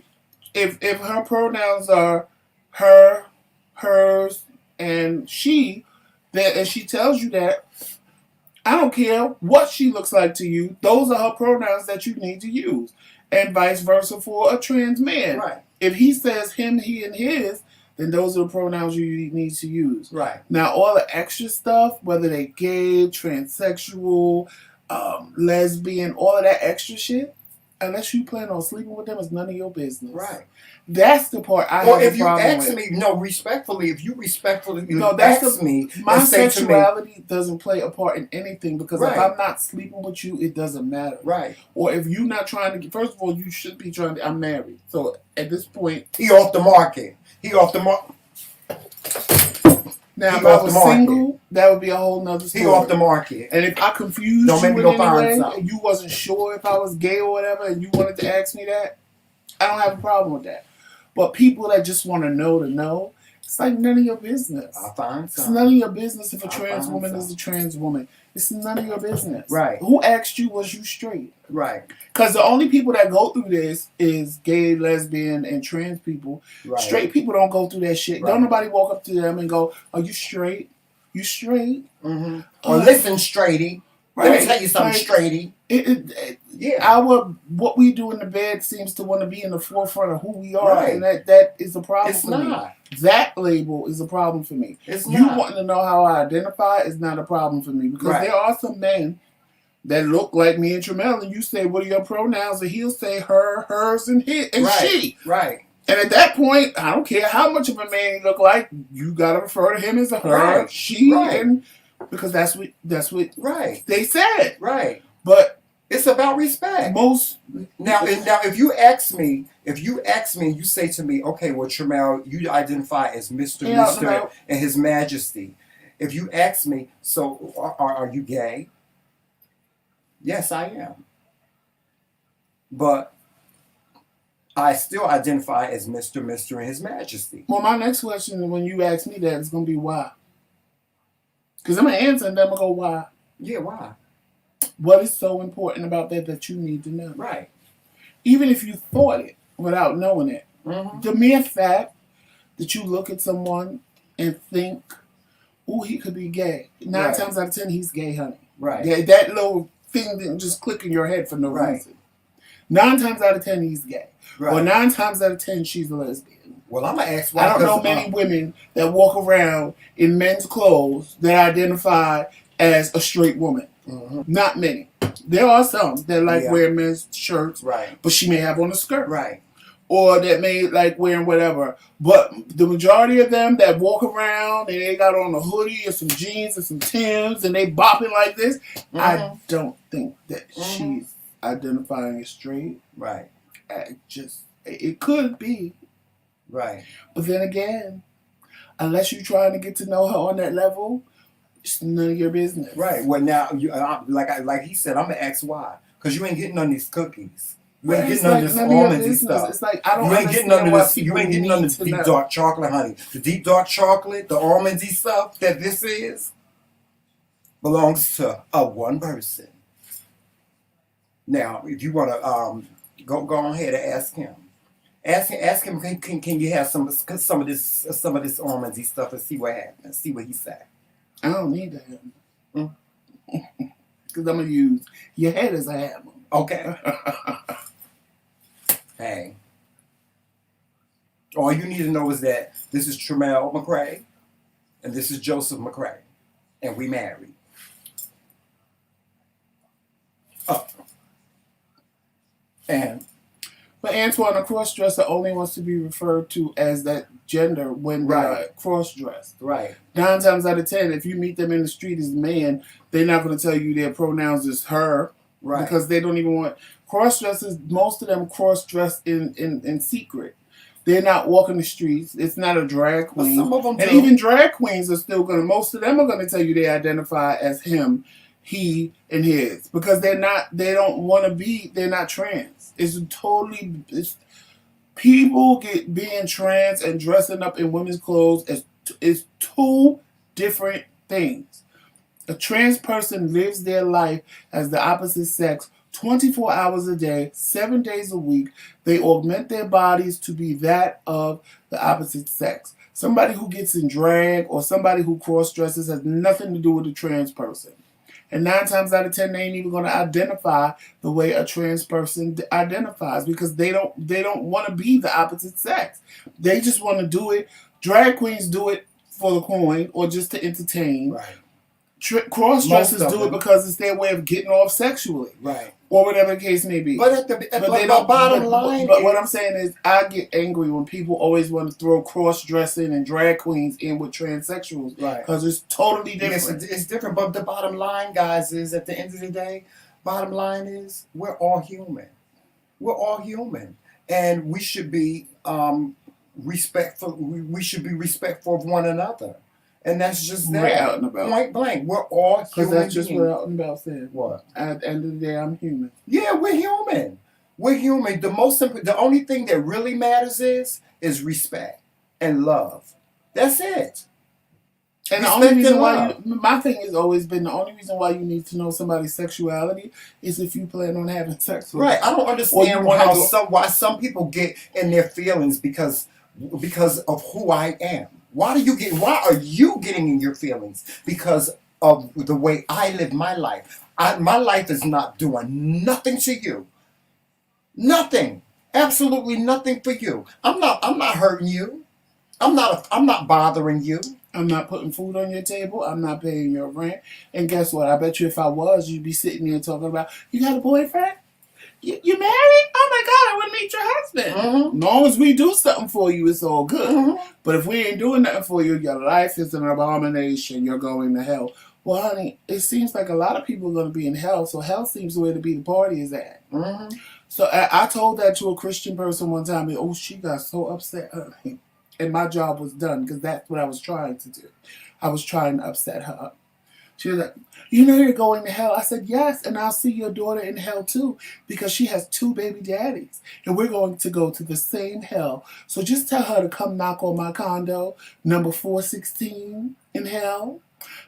if her pronouns are her, hers, and she, and she tells you that, I don't care what she looks like to you. Those are her pronouns that you need to use, and vice versa for a trans man. Right. If he says him, he, and his, then those are the pronouns you need to use. Right. Now, all the extra stuff, whether they're gay, transsexual, lesbian, all of that extra shit, unless you plan on sleeping with them, it's none of your business. Right. That's the part I have a problem with. Or if you ask me, no, respectfully, if you respectfully ask me, my sexuality doesn't play a part in anything, because right. if I'm not sleeping with you, it doesn't matter. Right. Or if you're not trying to, first of all, you should be trying to, I'm married. So at this point, he off the market. He off the market. Now, if I was single, that would be a whole nother story. He off the market. And if I confused you in any way, and you wasn't sure if I was gay or whatever, and you wanted to ask me that, I don't have a problem with that. But people that just want to know, it's like none of your business. I find some. It's none of your business if a trans woman is a trans woman. It's none of your business. Right. Who asked you, was you straight? Right. Because the only people that go through this is gay, lesbian, and trans people. Right. Straight people don't go through that shit. Right. Don't nobody walk up to them and go, "Are you straight? You straight?" Mm-hmm. Or listen, straighty. Right. Let me tell you something, straighty. Yeah. What we do in the bed seems to want to be in the forefront of who we are, right. And that is a problem for me. That label is a problem for me. It's you not. Wanting to know how I identify is not a problem for me, because there are some men that look like me and Tramel, and you say, "What are your pronouns?" and he'll say her, hers, and his, and she. Right. And at that point, I don't care how much of a man he look like. You gotta refer to him as a her, she, and because that's what they said. Right. But it's about respect. Now, if you ask me, you say to me, "Okay, well, Tramel, you identify as Mr. and His Majesty." If you ask me, so are you gay? Yes, I am. But I still identify as Mr. and His Majesty. Well, my next question when you ask me that is going to be why. Because I'm going to answer and then I'm going to go, why? Yeah, why? What is so important about that you need to know? Right. Even if you thought it without knowing it. Mm-hmm. The mere fact that you look at someone and think, "Ooh, he could be gay." 9 times out of 10, he's gay, honey. Right. Yeah, that little thing didn't just click in your head for no reason. 9 times out of 10, he's gay. Right. Or 9 times out of 10, she's a lesbian. Well, I'm going to ask why. I don't know many women that walk around in men's clothes that identify as a straight woman. Mm-hmm. Not many. There are some that wear men's shirts, but she may have on a skirt. Right. or that may like wearing whatever. But the majority of them that walk around and they got on a hoodie and some jeans and some Timbs and they bopping like this, I don't think that she's identifying as straight. Right. It could be. Right. But then again, unless you're trying to get to know her on that level, it's none of your business. Right. Well, now, like he said, I'm gonna ask why. Because you ain't getting none of these cookies. You ain't getting none of this almondy stuff. It's like, I don't you ain't getting none of this. You ain't getting none of the deep dark chocolate, honey. The deep dark chocolate, the almondy stuff that this is, belongs to one person. Now, if you want to go ahead and ask him. Ask him. Can you have some of this almondy stuff and see what happens? See what he say. I don't need that. Because I'm gonna use your head as a hammer. Okay. Hey. All you need to know is that this is Tremel McRae and this is Joseph McRae. And we married. But Antoine, a cross-dresser only wants to be referred to as that gender when they're cross-dressed. Right. 9 times out of 10, if you meet them in the street as a man, they're not going to tell you their pronouns is her. Right. Because they don't even want... Cross-dressers, most of them cross-dress in secret. They're not walking the streets. It's not a drag queen. But some of them do. And even drag queens are still going to... Most of them are going to tell you they identify as him, he, and his. Because they're not... They don't want to be... They're not trans. People being trans and dressing up in women's clothes is 2 different things. A trans person lives their life as the opposite sex 24 hours a day, 7 days a week. They augment their bodies to be that of the opposite sex. Somebody who gets in drag or somebody who cross-dresses has nothing to do with a trans person. And 9 times out of 10, they ain't even going to identify the way a trans person identifies because they don't want to be the opposite sex. They just want to do it. Drag queens do it for the coin or just to entertain. Right. Cross-dressers do it because it's their way of getting off sexually. Right. Or whatever the case may be. But bottom line But what I'm saying is I get angry when people always want to throw cross-dressing and drag queens in with transsexuals. Right. Because it's totally different. Yes, it's different. But the bottom line, guys, is at the end of the day, bottom line is we're all human. We're all human. And we should be respectful. We should be respectful of one another. And that's just that. We're out and about. Point blank. We're all human. Because that's just what out and about said. What? At the end of the day, I'm human. Yeah, we're human. We're human. The only thing that really matters is respect and love. That's it. And the only reason why my thing has always been the only reason why you need to know somebody's sexuality is if you plan on having sex with them. Right. I don't understand why some people get in their feelings because of who I am. Why are you getting in your feelings? Because of the way I live my life. My life is not doing nothing to you. Nothing. Absolutely nothing for you. I'm not hurting you. I'm not bothering you. I'm not putting food on your table. I'm not paying your rent. And guess what? I bet you if I was, you'd be sitting there talking about, you got a boyfriend? You married? Oh my God, I want to meet your husband. Mm-hmm. As long as we do something for you, it's all good. Mm-hmm. But if we ain't doing nothing for you, your life is an abomination. You're going to hell. Well, honey, it seems like a lot of people are going to be in hell, so hell seems the way to be the party is at. Mm-hmm. So I told that to a Christian person one time, and she got so upset. And my job was done because that's what I was trying to do. I was trying to upset her. She was like, you know you're going to hell. I said, yes, and I'll see your daughter in hell too because she has 2 baby daddies. And we're going to go to the same hell. So just tell her to come knock on my condo, number 416 in hell,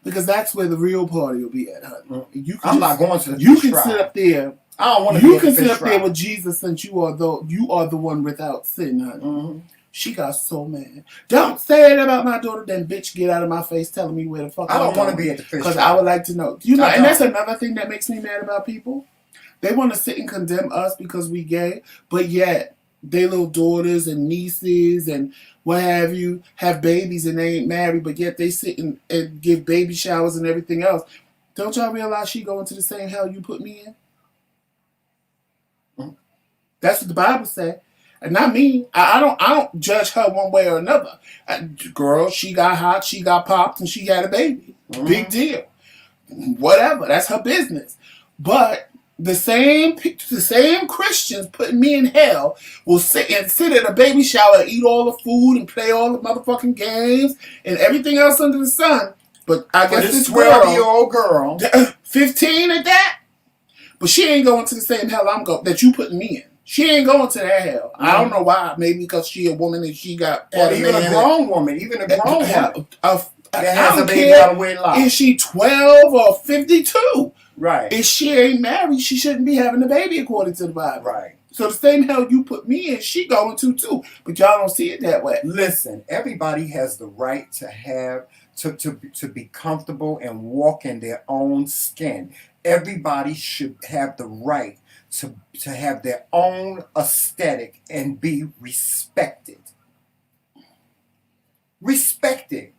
because that's where the real party will be at, honey. I'm not going to the You can sit up there. I don't want to You can sit up there with Jesus since you are the one without sin, honey. Mm-hmm. She got so mad. Don't say it about my daughter, then bitch get out of my face telling me where the fuck I don't want to be at the fish because I would like to know. You know, and that's another thing that makes me mad about people. They want to sit and condemn us because we gay, but yet their little daughters and nieces and what have you have babies and they ain't married, but yet they sit and give baby showers and everything else. Don't y'all realize she going to the same hell you put me in? Mm-hmm. That's what the Bible said. And not me. I don't judge her one way or another. Girl, she got hot, she got popped, and she had a baby. Mm-hmm. Big deal. Whatever. That's her business. But the same Christians putting me in hell will sit at a baby shower, eat all the food, and play all the motherfucking games and everything else under the sun. But I guess this 12-year-old girl, 15 at that. But she ain't going to the same hell I'm going that you putting me in. She ain't going to that hell. Mm-hmm. I don't know why. Maybe because she a woman and she got. Or even a grown woman. That has a baby out of wedlock. Is she 12 or 52? Right. If she ain't married, she shouldn't be having a baby according to the Bible. Right. So the same hell you put me in, she going to too. But y'all don't see it that way. Listen, everybody has the right to have to be comfortable and walk in their own skin. Everybody should have the right to have their own aesthetic and be respected. Respected.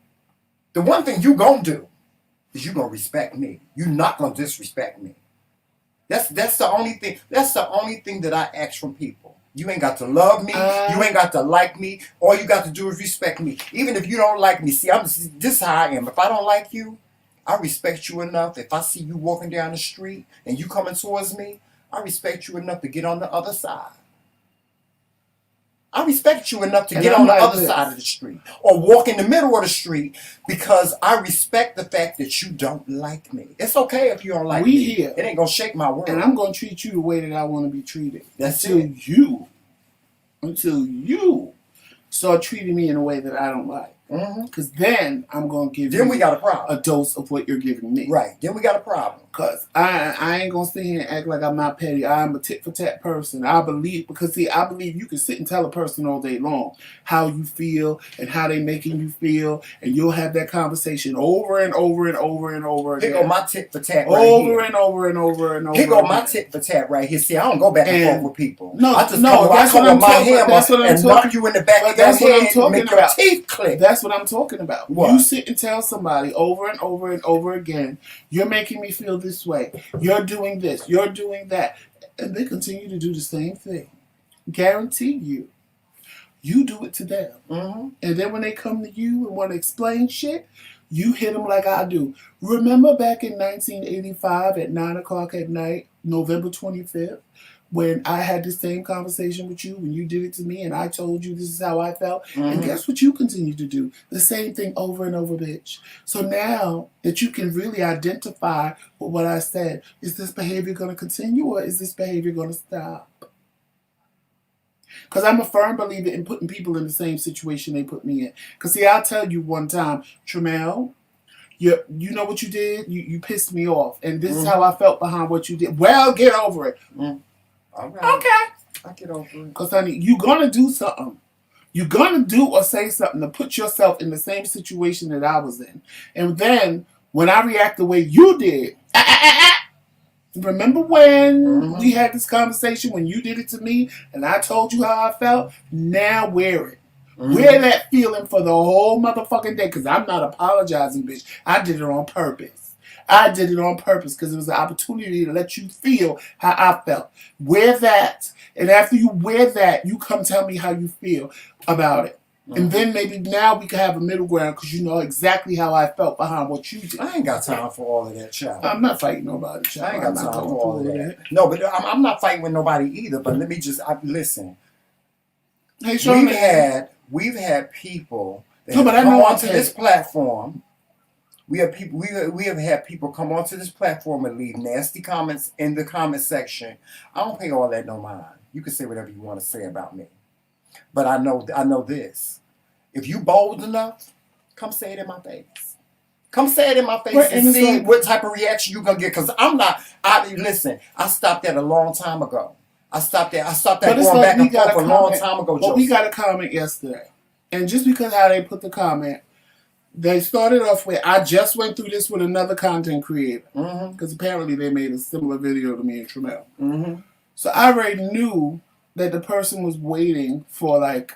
The one thing you gonna do is you gonna respect me. You're not gonna disrespect me. That's the only thing. That's the only thing that I ask from people. You ain't got to love me. You ain't got to like me. All you got to do is respect me. Even if you don't like me. See, this is how I am. If I don't like you, I respect you enough. If I see you walking down the street and you coming towards me, I respect you enough to get on the other side. I respect you enough to get on the other side of the street or walk in the middle of the street because I respect the fact that you don't like me. It's okay if you don't like me. Here. It ain't going to shake my world. And I'm going to treat you the way that I want to be treated. Until you start treating me in a way that I don't like. Because then I'm going to give you we got a problem. A dose of what you're giving me. Right. Then we got a problem. Because I ain't going to sit here and act like I'm not petty. I'm a tit-for-tat person. I believe you can sit and tell a person all day long how you feel and how they making you feel. And you'll have that conversation over and over and over and over again. Here go my tit-for-tat right here. Over and over and over and over. Here go my tit-for-tat right here. See, I don't go back and forth with people. No, I just come with my hammer and knock you in the back of your head and make your teeth click. That's what I'm talking about. What? You sit and tell somebody over and over and over again, you're making me feel this way. You're doing this. You're doing that. And they continue to do the same thing. Guarantee you. You do it to them. And then when they come to you and want to explain shit, you hit them like I do. Remember back in 1985 at 9 o'clock at night, November 25th, when I had the same conversation with you, when you did it to me, and I told you this is how I felt, and guess what you continue to do? The same thing over and over, bitch. So now that you can really identify with what I said, is this behavior going to continue, or is this behavior going to stop? Because I'm a firm believer in putting people in the same situation they put me in. Because see, I'll tell you one time, Tramel, you know what you did? You pissed me off, and this is how I felt behind what you did. Well, get over it. All right. Okay. I get over it. Because, honey, you're going to do something. You're going to do or say something to put yourself in the same situation that I was in. And then, when I react the way you did, remember when we had this conversation, when you did it to me, and I told you how I felt? Now wear it. Wear that feeling for the whole motherfucking day, because I'm not apologizing, bitch. I did it on purpose. I did it on purpose because it was an opportunity to let you feel how I felt. Wear that. And after you wear that, you come tell me how you feel about it. And then maybe now we can have a middle ground because you know exactly how I felt behind what you did. I ain't got time for all of that, child. I'm not fighting nobody, child. I ain't got time for all of that. No, but I'm not fighting with nobody either. But let me just listen. Hey, Sean, we've had people that come onto this platform. We have had people come onto this platform and leave nasty comments in the comment section. I don't pay all that no mind. You can say whatever you want to say about me. But I know this. If you bold enough, come say it in my face. Come say it in my face and see what type of reaction you're going to get. Because listen, I stopped that a long time ago. I stopped that going back and forth a long time ago, But we got a comment yesterday. And just because how they put the comment, they started off with, I just went through this with another content creator. Because apparently they made a similar video to me and Tramel. So I already knew that the person was waiting for like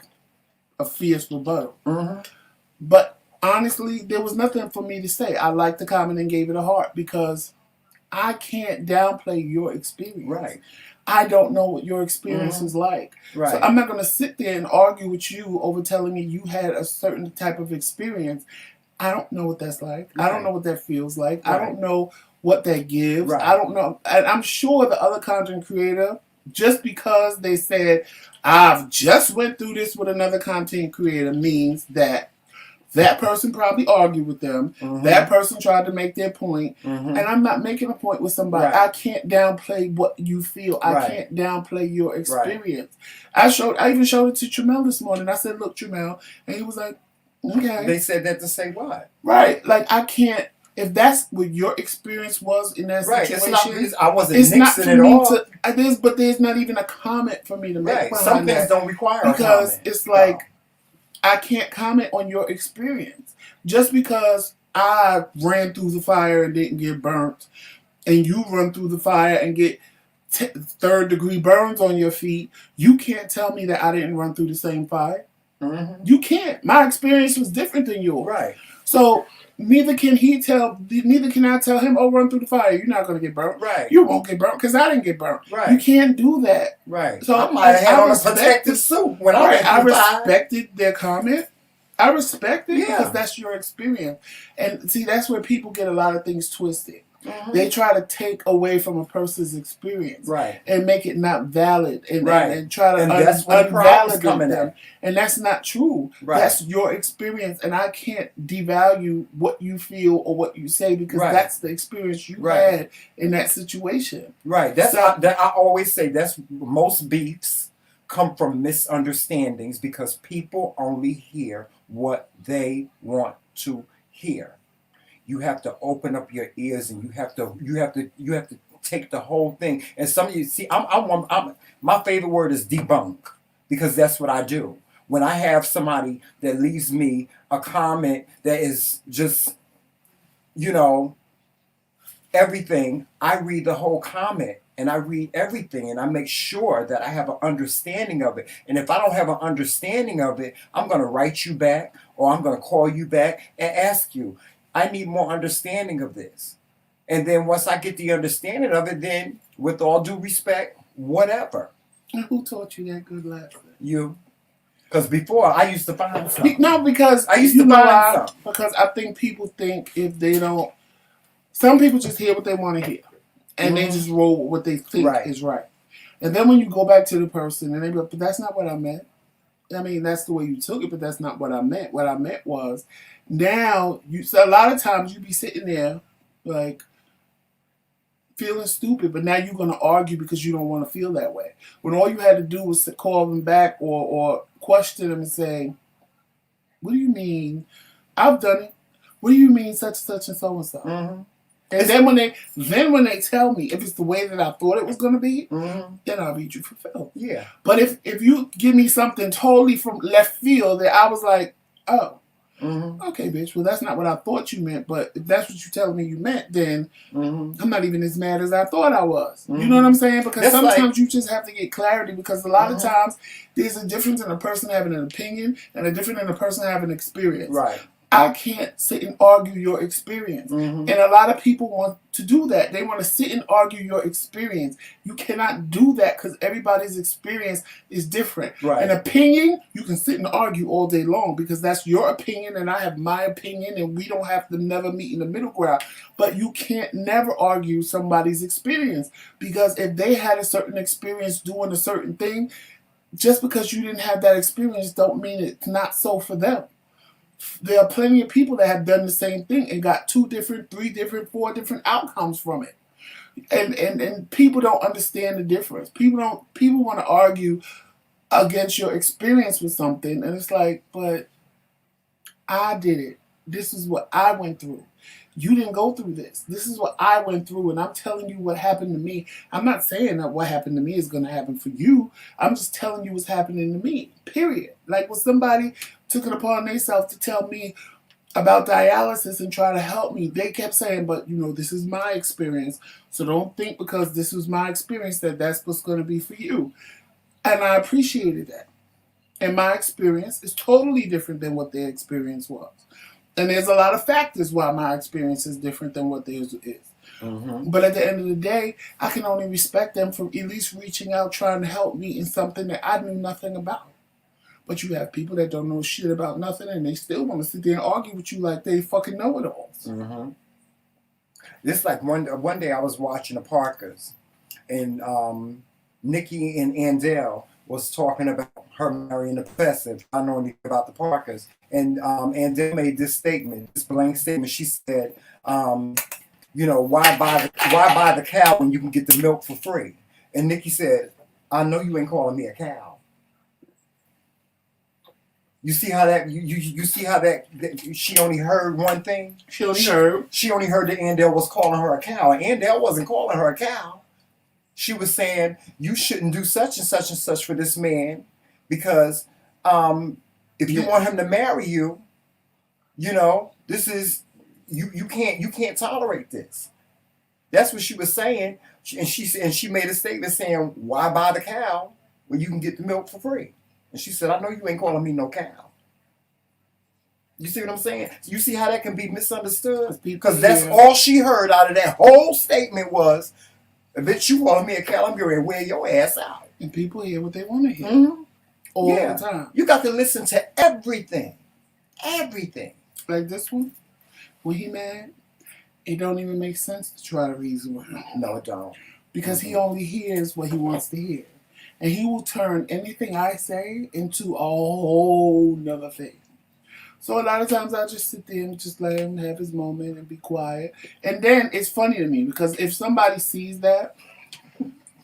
a fierce rebuttal. But honestly, there was nothing for me to say. I liked the comment and gave it a heart because I can't downplay your experience. Right. I don't know what your experience is like. Right. So I'm not going to sit there and argue with you over telling me you had a certain type of experience. I don't know what that's like. Right. I don't know what that feels like. Right. I don't know what that gives. Right. I don't know. And I'm sure the other content creator, just because they said, I've just went through this with another content creator, means that that person probably argued with them. That person tried to make their point. And I'm not making a point with somebody. Right. I can't downplay what you feel. I can't downplay your experience. Right. I even showed it to Tramel this morning. I said, look, Tramel. And he was like, okay. They said that to say what? Right. Like, I can't. If that's what your experience was in that situation, I wasn't it's not for me all. But there's not even a comment for me to make. Right. Some things don't require a comment. Because it's like, I can't comment on your experience. Just because I ran through the fire and didn't get burnt, and you run through the fire and get third-degree burns on your feet, you can't tell me that I didn't run through the same fire. You can't. My experience was different than yours. Right. So neither can I tell him, oh, run through the fire. You're not going to get burnt. Right. You won't get burnt because I didn't get burnt. Right. You can't do that. Right. So I might have had on a protective suit when I respected their comment. I respect it because that's your experience. And see, that's where people get a lot of things twisted. They try to take away from a person's experience, and make it not valid, and try to unvalidate them. And that's not true. That's your experience, and I can't devalue what you feel or what you say because that's the experience you had in that situation. Right. That's I always say that's most beefs come from misunderstandings because people only hear what they want to hear. You have to open up your ears and you have to take the whole thing. And some of you see, I'm my favorite word is debunk because that's what I do. When I have somebody that leaves me a comment that is just, everything, I read the whole comment and I read everything and I make sure that I have an understanding of it. And if I don't have an understanding of it, I'm going to write you back or I'm going to call you back and ask you, I need more understanding of this. And then once I get the understanding of it, then with all due respect, whatever. And who taught you that good lesson? You. Because before, I used to find something. No, because I used to find something. Because I think people think if they don't... Some people just hear what they want to hear. And they just roll with what they think is right. And then when you go back to the person and they go, but that's not what I meant. I mean, that's the way you took it, but that's not what I meant. What I meant was... Now, so a lot of times you be sitting there, like, feeling stupid, but now you're going to argue because you don't want to feel that way. When all you had to do was to call them back or question them and say, what do you mean? I've done it. What do you mean such and such and so and so? And then when they tell me if it's the way that I thought it was going to be, then I'll read you for Phil. Yeah. But if you give me something totally from left field that I was like, oh, okay, bitch. Well, that's not what I thought you meant. But if that's what you're telling me you meant, then I'm not even as mad as I thought I was. You know what I'm saying? Because that's sometimes you just have to get clarity. Because a lot of times there's a difference in a person having an opinion and a difference in a person having experience. Right. I can't sit and argue your experience. And a lot of people want to do that. They want to sit and argue your experience. You cannot do that because everybody's experience is different. Right. An opinion, you can sit and argue all day long because that's your opinion and I have my opinion and we don't have to never meet in the middle ground. But you can't never argue somebody's experience because if they had a certain experience doing a certain thing, just because you didn't have that experience don't mean it's not so for them. There are plenty of people that have done the same thing and got 2 different, 3 different, 4 different outcomes from it. And people don't understand the difference. People want to argue against your experience with something and it's like, but I did it. This is what I went through. You didn't go through this. This is what I went through and I'm telling you what happened to me. I'm not saying that what happened to me is going to happen for you. I'm just telling you what's happening to me, period. Like when somebody took it upon themselves to tell me about dialysis and try to help me, they kept saying, but this is my experience. So don't think because this was my experience that that's what's going to be for you. And I appreciated that. And my experience is totally different than what their experience was. And there's a lot of factors why my experience is different than what theirs is. Mm-hmm. But at the end of the day, I can only respect them for at least reaching out, trying to help me in something that I knew nothing about. But you have people that don't know shit about nothing, and they still want to sit there and argue with you like they fucking know it all. Mm-hmm. This like one day I was watching the Parkers, and Nikki and Andell was talking about her marrying a professor. I know anything about the Parkers, and Andell made this statement, this blank statement. She said, why buy the cow when you can get the milk for free? And Nikki said, I know you ain't calling me a cow. You see how that you see how that she only heard one thing. She only heard that Andell was calling her a cow, and Andell wasn't calling her a cow. She was saying you shouldn't do such and such and such for this man because if you want him to marry you, this is you can't tolerate this. That's what she was saying, and she made a statement saying, "Why buy the cow when you can get the milk for free?" And she said, I know you ain't calling me no cow. You see what I'm saying? You see how that can be misunderstood? Because that's all she heard out of that whole statement was, bitch, you calling me a cow, I'm going to wear your ass out. And people hear what they want to hear. All the time. You got to listen to everything. Everything. Like this one, when he mad, it don't even make sense to try to reason with him. No, it don't. Because he only hears what he wants to hear. And he will turn anything I say into a whole nother thing. So a lot of times I just sit there and just let him have his moment and be quiet. And then it's funny to me because if somebody sees that,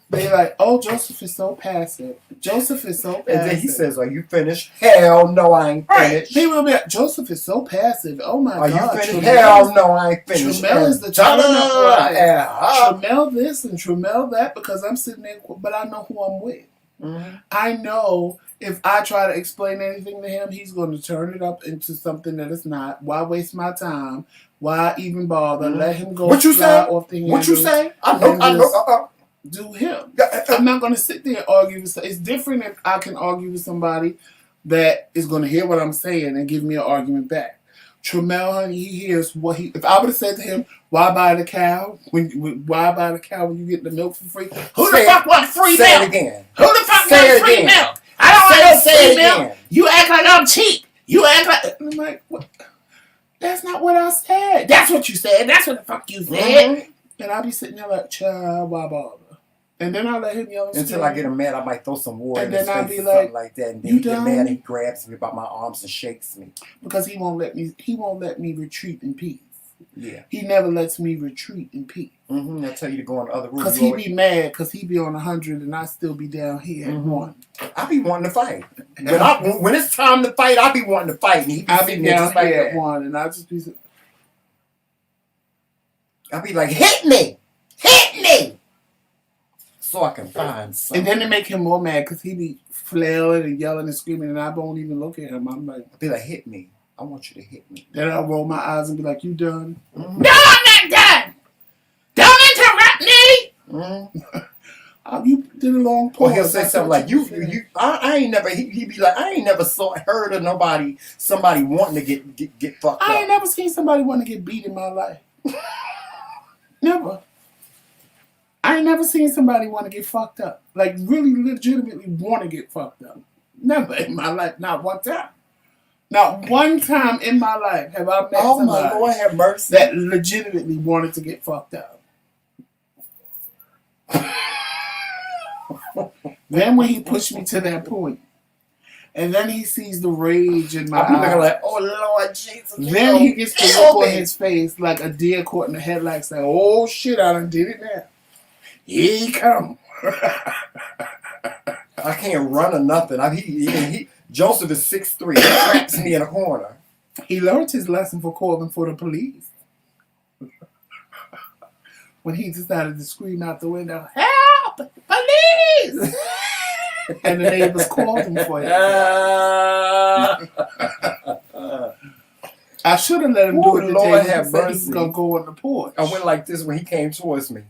they're like, oh, Joseph is so passive. Joseph is so passive. And then he says, are you finished? Hell no, I ain't finished. People will be like, Joseph is so passive. Oh my God. Are you finished? Hell no, I ain't finished. Tramel is the Tramel this and Tramel that because I'm sitting there, but I know who I'm with. Mm-hmm. I know if I try to explain anything to him, he's going to turn it up into something that it's not. Why waste my time? Why even bother? Mm-hmm. Let him go. What you say? Off the what you say? I know. Do him. I'm not going to sit there and argue with. It's different if I can argue with somebody that is going to hear what I'm saying and give me an argument back. Tramel, honey, he hears what he. If I would have said to him, "Why buy the cow why buy the cow when you get the milk for free?" Who the fuck wants free milk? Say it again. Who the fuck wants free milk? I don't want no free milk. You act like I'm cheap. You act like I'm like, what? That's not what I said. That's what you said. That's what the fuck you said. Mm-hmm. And I'll be sitting there like, child, why bother? And then I'll let him yell until I get him mad. I might throw some water and in his then I'll face be or something like that. And then you he get mad and he grabs me by my arms and shakes me. Because he won't let me retreat in peace. Yeah. He never lets me retreat in peace. Mm-hmm. I tell you to go in the other room. Because he be mad because he be on 100 and I still be down here at 1. I be wanting to fight. When it's time to fight, I be wanting to fight. And he be sitting there just like at 1 and I just be I be like, hit me! Hit me! So I can find something. And then they make him more mad because he be flailing and yelling and screaming and I won't even look at him. I'm like, be like, hit me. I want you to hit me. Then I'll roll my eyes and be like, you done? Mm-hmm. No, I'm not done! Don't interrupt me! Mm-hmm. You did a long pause. Or he'll say something like, I ain't never, he be like, I ain't never heard of somebody wanting to get fucked up. I ain't never seen somebody want to get beat in my life. Never. I ain't never seen somebody want to get fucked up. Like, really legitimately want to get fucked up. Never in my life. Not one time. Not one time in my life have I met somebody my Lord, have mercy. that legitimately wanted to get fucked up. Then when he pushed me to that point, and then he sees the rage in my eyes. I be looking like, oh Lord Jesus. Then he gets the look on his face like a deer caught in the headlights, like, oh shit, I done did it now. Here he come. I can't run or nothing. Joseph is 6'3". He traps me in a corner. He learned his lesson for calling for the police. When he decided to scream out the window, help! Police! And the neighbors called him for it. I should have let him do it. Lord have mercy. He was going to go on the porch. I went like this when he came towards me.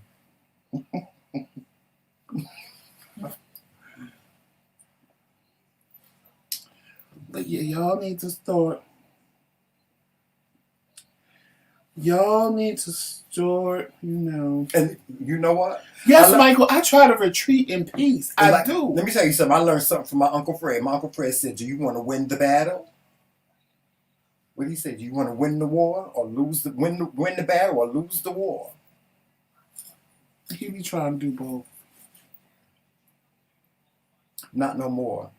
But yeah, y'all need to start Y'all need to store, And you know what? Yes, Michael, I try to retreat in peace. I do. Let me tell you something. I learned something from my Uncle Fred. My Uncle Fred said, do you want to win the battle? What he said, do you want to win the war or win the battle or lose the war? He be trying to do both. Not no more.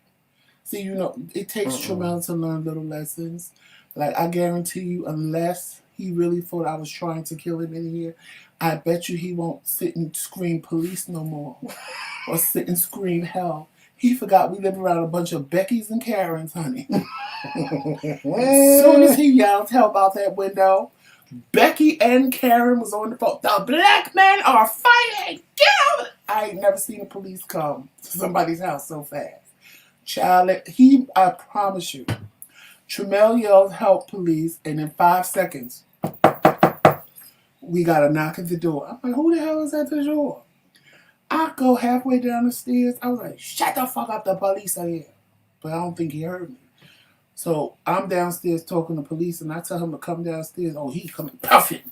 See, it takes Tramel to learn little lessons. Like, I guarantee you, unless he really thought I was trying to kill him in here, I bet you he won't sit and scream police no more. Or sit and scream hell. He forgot we live around a bunch of Beckys and Karens, honey. As soon as he yelled help out that window, Becky and Karen was on the phone. The black men are fighting. Get out! I ain't never seen the police come to somebody's house so fast. Child, I promise you, Tramel yelled help police, and in 5 seconds, we got a knock at the door. I'm like, who the hell is at the door? I go halfway down the stairs. I was like, shut the fuck up, the police are here. But I don't think he heard me. So I'm downstairs talking to police, and I tell him to come downstairs. Oh, he coming puffing.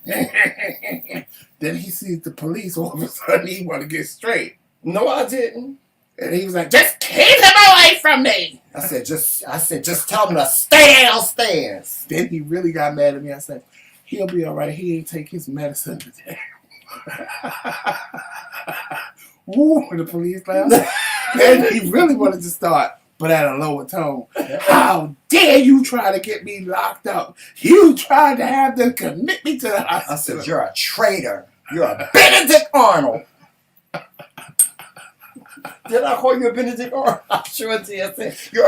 Then he sees the police. All of a sudden, he want to get straight. No, I didn't. And he was like, just keep him away from me. I said, just tell him to stay downstairs. Then he really got mad at me. I said, he'll be all right. He ain't take his medicine today. Woo, the police laughed. And he really wanted to start, but at a lower tone. How dare you try to get me locked up? You tried to have them commit me to the hospital. I said, you're a traitor. You're a Benedict Arnold. Did I call you a Benedict Arnold? I sure did. I said, you're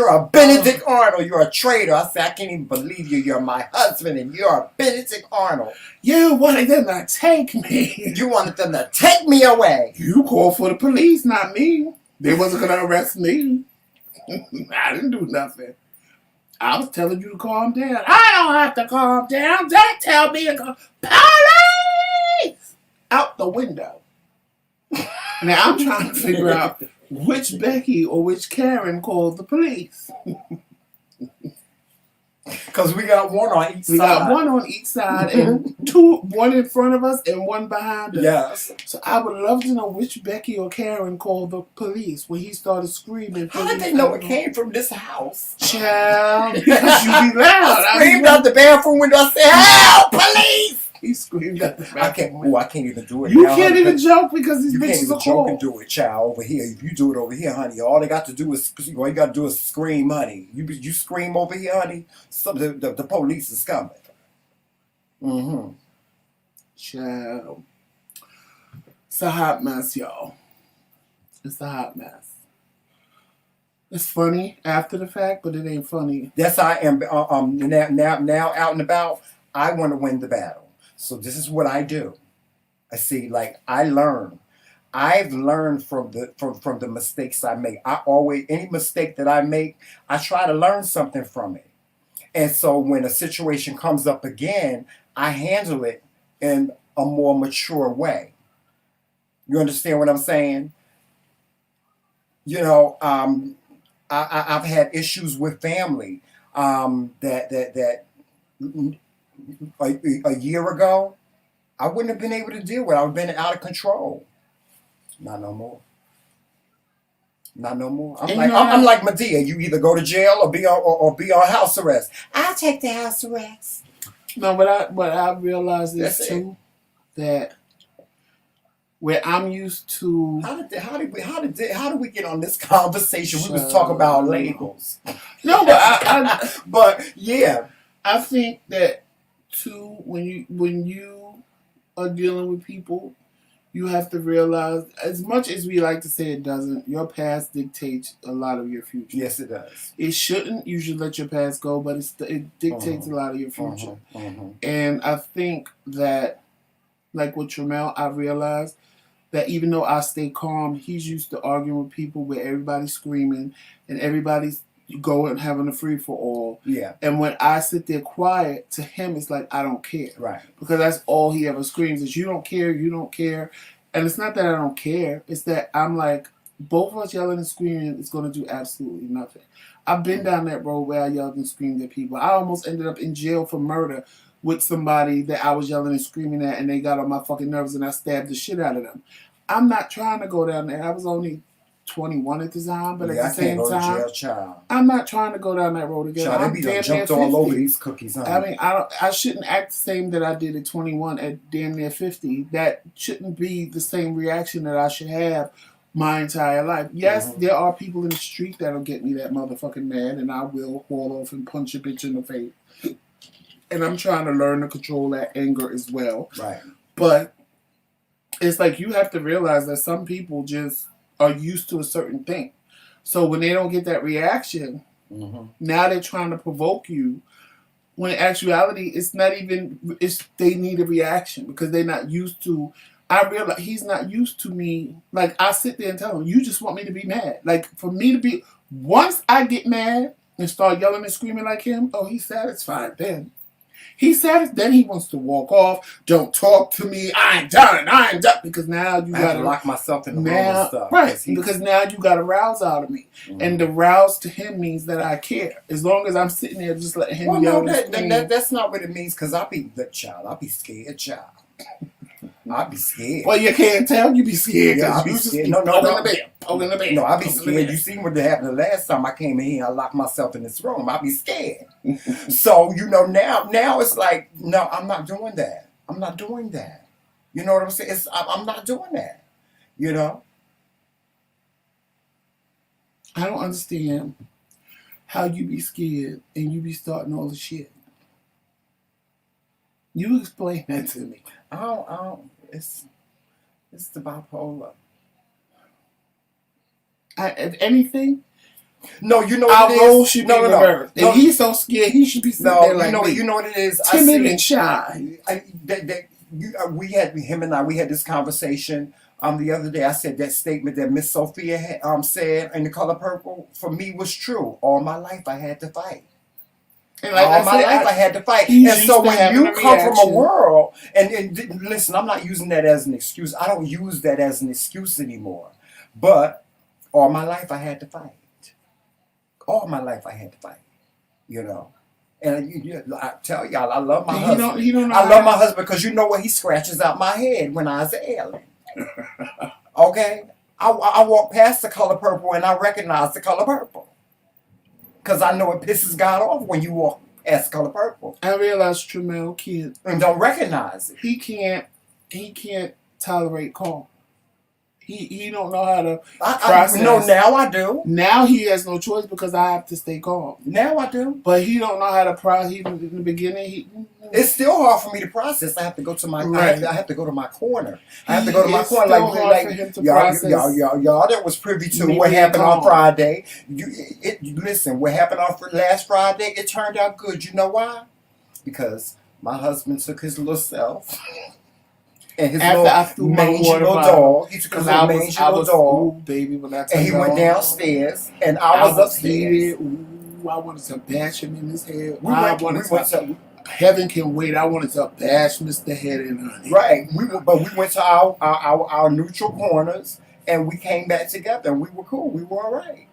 a Benedict Arnold. You're a traitor. I said, I can't even believe you. You're my husband, and you're a Benedict Arnold. You wanted them to take me. You wanted them to take me away. You called for the police, not me. They wasn't going to arrest me. I didn't do nothing. I was telling you to calm down. I don't have to calm down. Don't tell me to go. Police! Out the window. Now I'm trying to figure out which Becky or which Karen called the police. Because we got one on each side. We got one on each side and one in front of us and one behind us. Yes. So I would love to know which Becky or Karen called the police when he started screaming. How did they know it came from this house? Child, because you be loud. I screamed out the bathroom window. I said, help, police! He screamed at the bathroom. I can't even do it. You can't even joke because these bitches are cold. You can't even joke and do it, child. Over here, if you do it over here, honey, all you got to do is scream, honey. You scream over here, honey. The police is coming. Mm-hmm. Child, it's a hot mess, y'all. It's a hot mess. It's funny after the fact, but it ain't funny. Yes, I am. Now out and about, I want to win the battle. So this is what I do. I see, I learn. I've learned from the mistakes I make. Any mistake that I make, I try to learn something from it. And so when a situation comes up again, I handle it in a more mature way. You understand what I'm saying? I've had issues with family that a year ago, I wouldn't have been able to deal with. I would have been out of control. Not no more. Not no more. I'm like Medea. You either go to jail or be on house arrest. I'll take the house arrest. No, what I realized is too that where I'm used to. How did we get on this conversation? We was talking about labels. No, but but yeah, I think that too when you are dealing with people, you have to realize, as much as we like to say it doesn't, your past dictates a lot of your future. Yes, it does. It shouldn't. You should let your past go, but it dictates a lot of your future. And I think that, like with Tramel, I realized that even though I stay calm, he's used to arguing with people where everybody's screaming and everybody's going having a free for all. Yeah. And when I sit there quiet, to him it's like I don't care. Right. Because that's all he ever screams is you don't care, you don't care. And it's not that I don't care. It's that I'm like, both of us yelling and screaming is going to do absolutely nothing. I've been down that road where I yelled and screamed at people. I almost ended up in jail for murder with somebody that I was yelling and screaming at, and they got on my fucking nerves, and I stabbed the shit out of them. I'm not trying to go down there. I was only 21 at the time, but at the same time, jail, child. I'm not trying to go down that road again. Child, they be jumped all over these cookies. Huh? I mean, I shouldn't act the same that I did at 21 at damn near 50. That shouldn't be the same reaction that I should have my entire life. Yes, there are people in the street that'll get me that motherfucking mad, and I will haul off and punch a bitch in the face. And I'm trying to learn to control that anger as well. Right. But it's like you have to realize that some people just are used to a certain thing. So when they don't get that reaction, now they're trying to provoke you. When in actuality, it's not even, they need a reaction because they're not used to. I realize he's not used to me. Like, I sit there and tell him, you just want me to be mad. Like, for me to be, once I get mad and start yelling and screaming like him, oh, he's satisfied then. He's satisfied. Then he wants to walk off. Don't talk to me. I ain't done. Because now you got to lock myself in the room and stuff. Right. Because now you got to rouse out of me. And the rouse to him means that I care. As long as I'm sitting there just letting him yell and scream. That's not what it means. Because I'll be scared, child. I'll be scared. Well, you can't tell you be scared. Yeah, I'll be scared. No. Poking the bed. No, I'll be scared. You seen what happened the last time I came in here and I locked myself in this room. I'll be scared. So, now it's like, no, I'm not doing that. I'm not doing that. You know what I'm saying? I'm not doing that. You know? I don't understand how you be scared and you be starting all the shit. You explain that to me. I don't. It's the bipolar. If anything, no, you know what it is. Should be reversed. And he's so scared, he should be sitting there like me. You know what it is. Timid and shy. We had this conversation the other day. I said that statement that Miss Sophia had, said in The Color Purple for me was true. All my life I had to fight. And like all my life I had to fight. And so when you come from a world, and listen, I'm not using that as an excuse. I don't use that as an excuse anymore. But all my life I had to fight. All my life I had to fight. You know. And I tell y'all, I love my husband. I love my husband because you know what? He scratches out my head when I was ailing. Okay? I walk past The Color Purple and I recognize The Color Purple. Because I know it pisses God off when you walk past The Color Purple. I realize Tremel can't. And don't recognize it. He can't tolerate calm. He don't know how to process. No, now I do. Now he has no choice because I have to stay calm. Now I do. But he don't know how to process. In the beginning, it's still hard for me to process. I have to go to my. Right. I have to go to my corner. I have to go to my corner. Like for him to y'all that was privy to what happened on Friday. Listen, what happened on last Friday? It turned out good. You know why? Because my husband took his little self. And his little mangy little dog. He took his little mangy little dog. Baby, when I and he went downstairs, and I was upstairs. I wanted to bash him in his head. Heaven can wait. I wanted to bash Mr. Head in her head. Right. We went to our neutral corners, and we came back together, and we were cool. We were all right.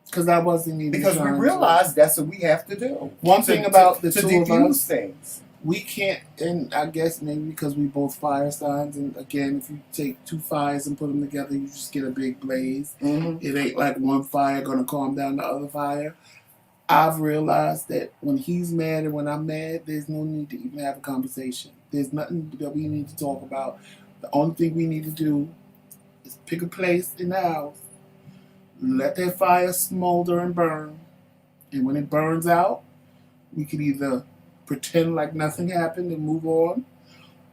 Because I wasn't even because we realized that's what we have to do. One thing about the two of us, things. We can't, and I guess maybe because we both fire signs, and again, if you take two fires and put them together, you just get a big blaze. It ain't like one fire gonna calm down the other fire. I've realized that when he's mad and when I'm mad, there's no need to even have a conversation. There's nothing that we need to talk about. The only thing we need to do is pick a place in the house, let that fire smolder and burn, and when it burns out, we can either pretend like nothing happened and move on,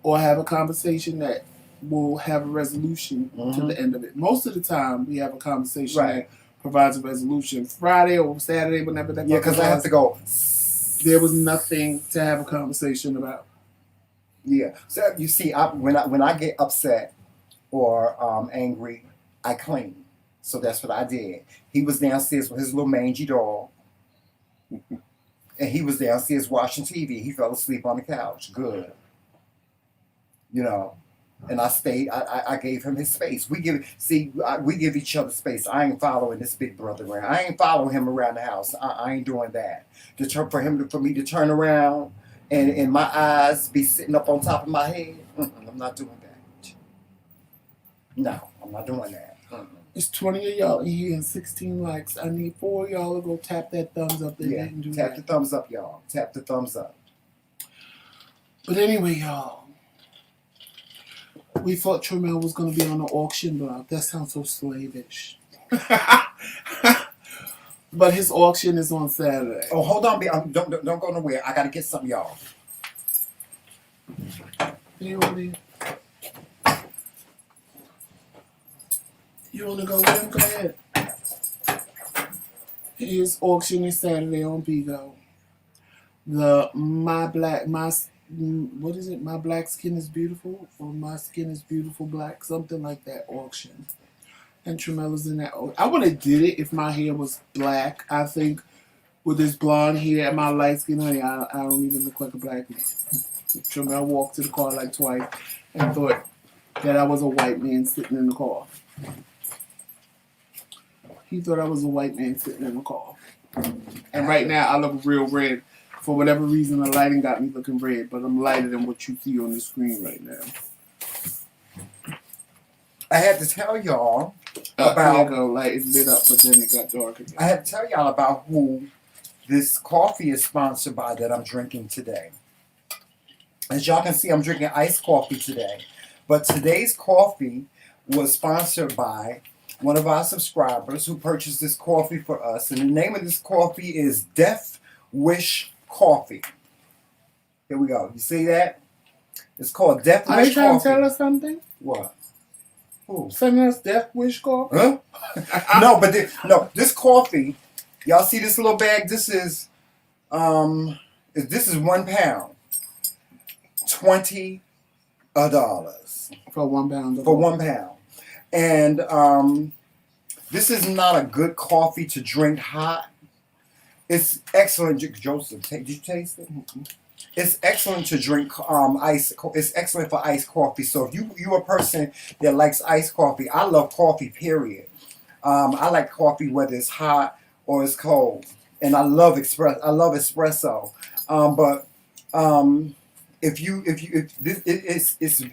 or have a conversation that will have a resolution to the end of it. Most of the time, we have a conversation that provides a resolution. Friday or Saturday, whenever that. Yeah, because I have to go. There was nothing to have a conversation about. Yeah. So you see, when I get upset or angry, I clean. So that's what I did. He was downstairs with his little mangy dog. And he was downstairs watching TV. He fell asleep on the couch. Good. You know. And I stayed. I gave him his space. We give each other space. I ain't following this big brother around. I ain't following him around the house. I ain't doing that. For me to turn around and my eyes be sitting up on top of my head. I'm not doing that. No, I'm not doing that. It's 20 of y'all in here and 16 likes. I need 4 of y'all to go tap that thumbs up. They didn't do tap that. the thumbs up, y'all. Tap the thumbs up. But anyway, y'all, we thought Tremel was going to be on the auction block. That sounds so slavish. But his auction is on Saturday. Oh, hold on, don't go nowhere. I gotta get some, y'all. You wanna go with him? Go ahead. His auction is Saturday on BIGO. My black skin is beautiful, or my skin is beautiful black, something like that auction. And Tremella's in that. I would have did it if my hair was black. I think with this blonde hair and my light skin, honey, I don't even look like a black man. Tremella walked to the car like twice and thought that I was a white man sitting in the car. He thought I was a white man sitting in the car. And right now I look real red. For whatever reason, the lighting got me looking red, but I'm lighter than what you see on the screen right now. I had to tell y'all about. Like it lit up, but then it got dark again. I had to tell y'all about who this coffee is sponsored by that I'm drinking today. As y'all can see, I'm drinking iced coffee today. But today's coffee was sponsored by one of our subscribers who purchased this coffee for us. And the name of this coffee is Death Wish Coffee. Here we go. You see that? It's called Death Wish Coffee. Are you trying to tell us something? What? Who? Sending us Death Wish coffee? Huh? No, this coffee, y'all see this little bag? This is 1 pound. $20 for 1 pound. For 1 pound. And this is not a good coffee to drink hot. It's excellent. Joseph, did you taste it? Mm-hmm. It's excellent to drink ice. It's excellent for iced coffee. So if you're a person that likes iced coffee, I love coffee. Period. I like coffee whether it's hot or it's cold, and I love espresso. But it's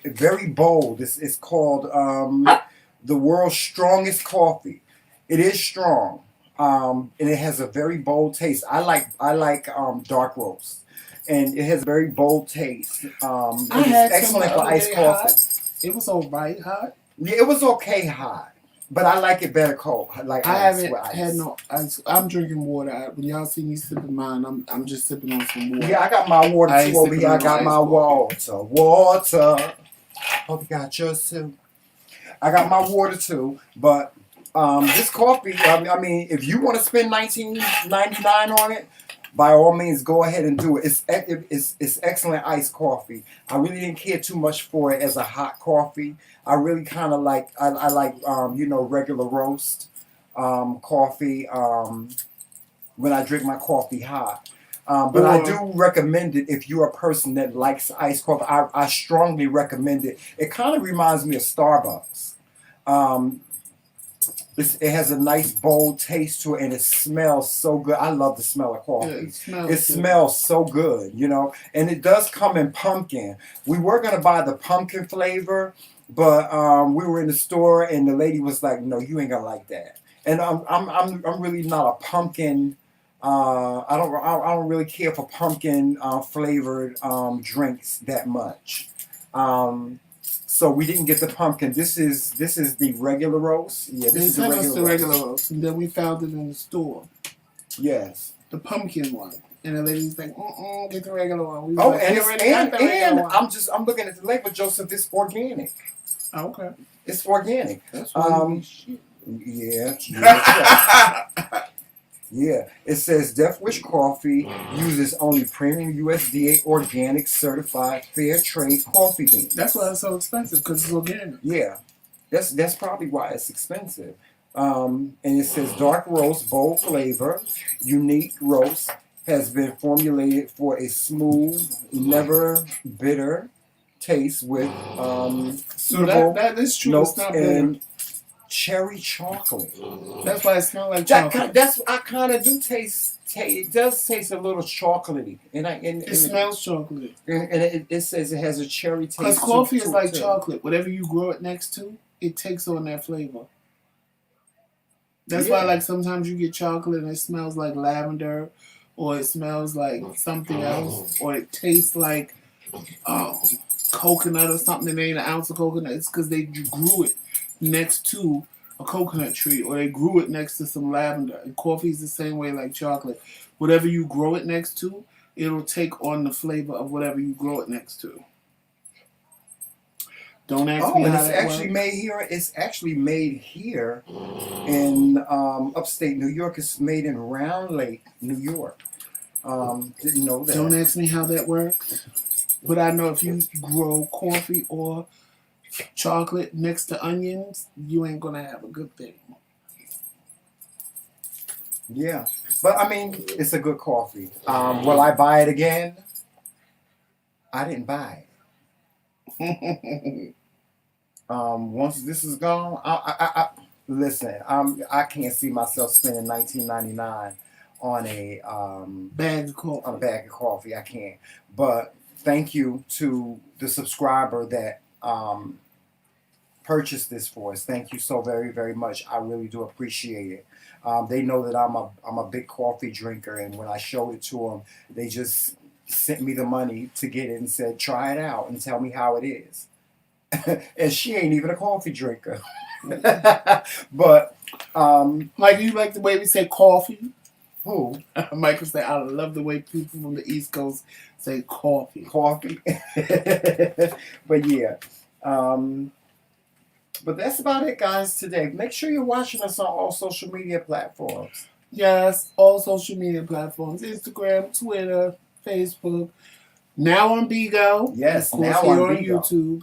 very bold. It's called the world's strongest coffee. It is strong, and it has a very bold taste. I like dark roast. And it has a very bold taste. It's excellent for iced coffee. Hot. It was alright hot. Yeah, it was okay hot, but I like it better cold. Like I haven't had no ice. I'm drinking water. When y'all see me sipping mine, I'm just sipping on some water. Yeah, I got my water too over here. I got my water. Hope you got yours too. I got my water too, but this coffee. I mean, if you want to spend $19.99 on it, by all means, go ahead and do it. It's excellent iced coffee. I really didn't care too much for it as a hot coffee. I really kind of like I like regular roast coffee when I drink my coffee hot. But I do recommend it if you're a person that likes iced coffee. I strongly recommend it. It kind of reminds me of Starbucks. It has a nice bold taste to it, and it smells so good. I love the smell of coffee. Yeah, it smells so good, and it does come in pumpkin. We were gonna buy the pumpkin flavor, but we were in the store, and the lady was like, "No, you ain't gonna like that." And I'm really not a pumpkin. I don't really care for pumpkin flavored drinks that much. So we didn't get the pumpkin. This is the regular roast. Yeah, this is the regular roast. And then we found it in the store. Yes. The pumpkin one. And the lady's like, get the regular one. We I'm looking at the label, Joseph, it's organic. Oh, okay. It's organic. That's shit. Yeah. Yeah, it says Death Wish Coffee uses only premium USDA organic certified fair trade coffee beans. That's why it's so expensive, because it's organic. Yeah, that's probably why it's expensive. And it says dark roast, bold flavor, unique roast, has been formulated for a smooth, never bitter taste with suitable that is true. notes it's not and cherry chocolate. That's why it smells like That chocolate. that's I kind of do taste. It does taste a little chocolatey, and it smells chocolatey. And it says it has a cherry taste. Because coffee to is it like too. chocolate. Whatever you grow it next to, it takes on that flavor. That's why, like, sometimes you get chocolate and it smells like lavender, or it smells like something else, or it tastes like coconut or something. And ain't an ounce of coconut. It's because they grew it next to a coconut tree, or they grew it next to some lavender. And coffee is the same way like chocolate. Whatever you grow it next to, it'll take on the flavor of whatever you grow it next to. Don't ask me and how it's that actually works. made here. It's actually made here in upstate New York. It's made in Round Lake, New York. Didn't know that. Don't ask me how that works. But I know if you grow coffee or chocolate next to onions, you ain't gonna have a good thing. Yeah, but I mean, it's a good coffee. Will I buy it again? I didn't buy it. Once this is gone, listen. I can't see myself spending $19.99 on a Bag of coffee. on a bag of coffee. I can't. But thank you to the subscriber that purchased this for us. Thank you so very, very much. I really do appreciate it. They know that I'm a big coffee drinker, and when I showed it to them, they just sent me the money to get it and said, try it out and tell me how it is. And she ain't even a coffee drinker. But Mike, you like the way we say coffee? who? Michael said, I love the way people from the East Coast say coffee. Coffee. But yeah. But that's about it, guys, today. Make sure you're watching us on all social media platforms. Yes, all social media platforms. Instagram, Twitter, Facebook. Now on BIGO. Yes, of course, now here on on BIGO. YouTube.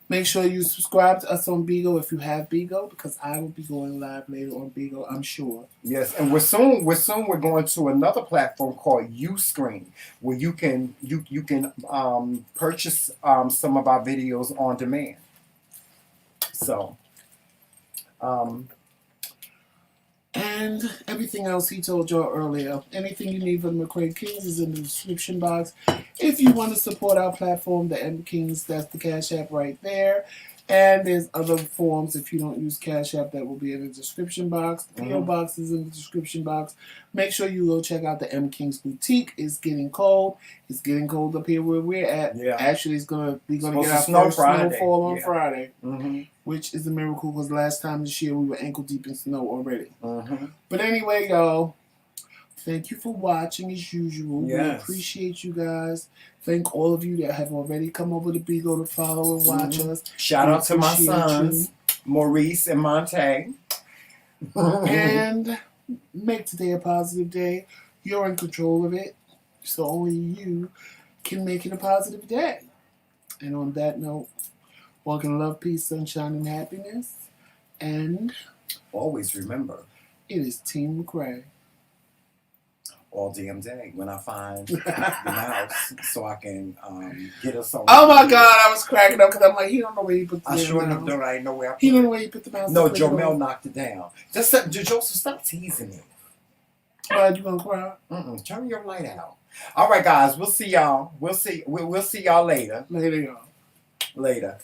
Make sure you subscribe to us on BIGO if you have BIGO, because I will be going live later on BIGO, I'm sure. Yes, and we're going to another platform called Uscreen, where you can purchase some of our videos on demand. So, and everything else he told y'all earlier. Anything you need from McRae Kingz is in the description box. If you want to support our platform, the MKingz, that's the Cash App right there. And there's other forms if you don't use Cash App that will be in the description box. The PO box is in the description box. Make sure you go check out the MKingz boutique. It's getting cold. It's getting cold up here where we're at. Yeah. Actually, we're gonna get our first snowfall on Friday, which is a miracle because last time this year we were ankle deep in snow already. But anyway, y'all, thank you for watching as usual. Yes. We appreciate you guys. Thank all of you that have already come over to BIGO to follow and watch us. Shout out to my appreciate sons, Maurice and Monte. And make today a positive day. You're in control of it, so only you can make it a positive day. And on that note, walking love, peace, sunshine, and happiness. And Always remember, it is Team McRae. all damn day when I find the mouse so I can get us on. Oh my God, I was cracking up because I'm like, he don't know where he put the I sure mouse. don't. I know where I put He don't it. know where he put the mouse. No, to click it Jomel on. knocked it down. Joseph, stop teasing me. Why, you gonna cry? Turn your light out. All right, guys. We'll see y'all. We'll see y'all later. Later, y'all. Later.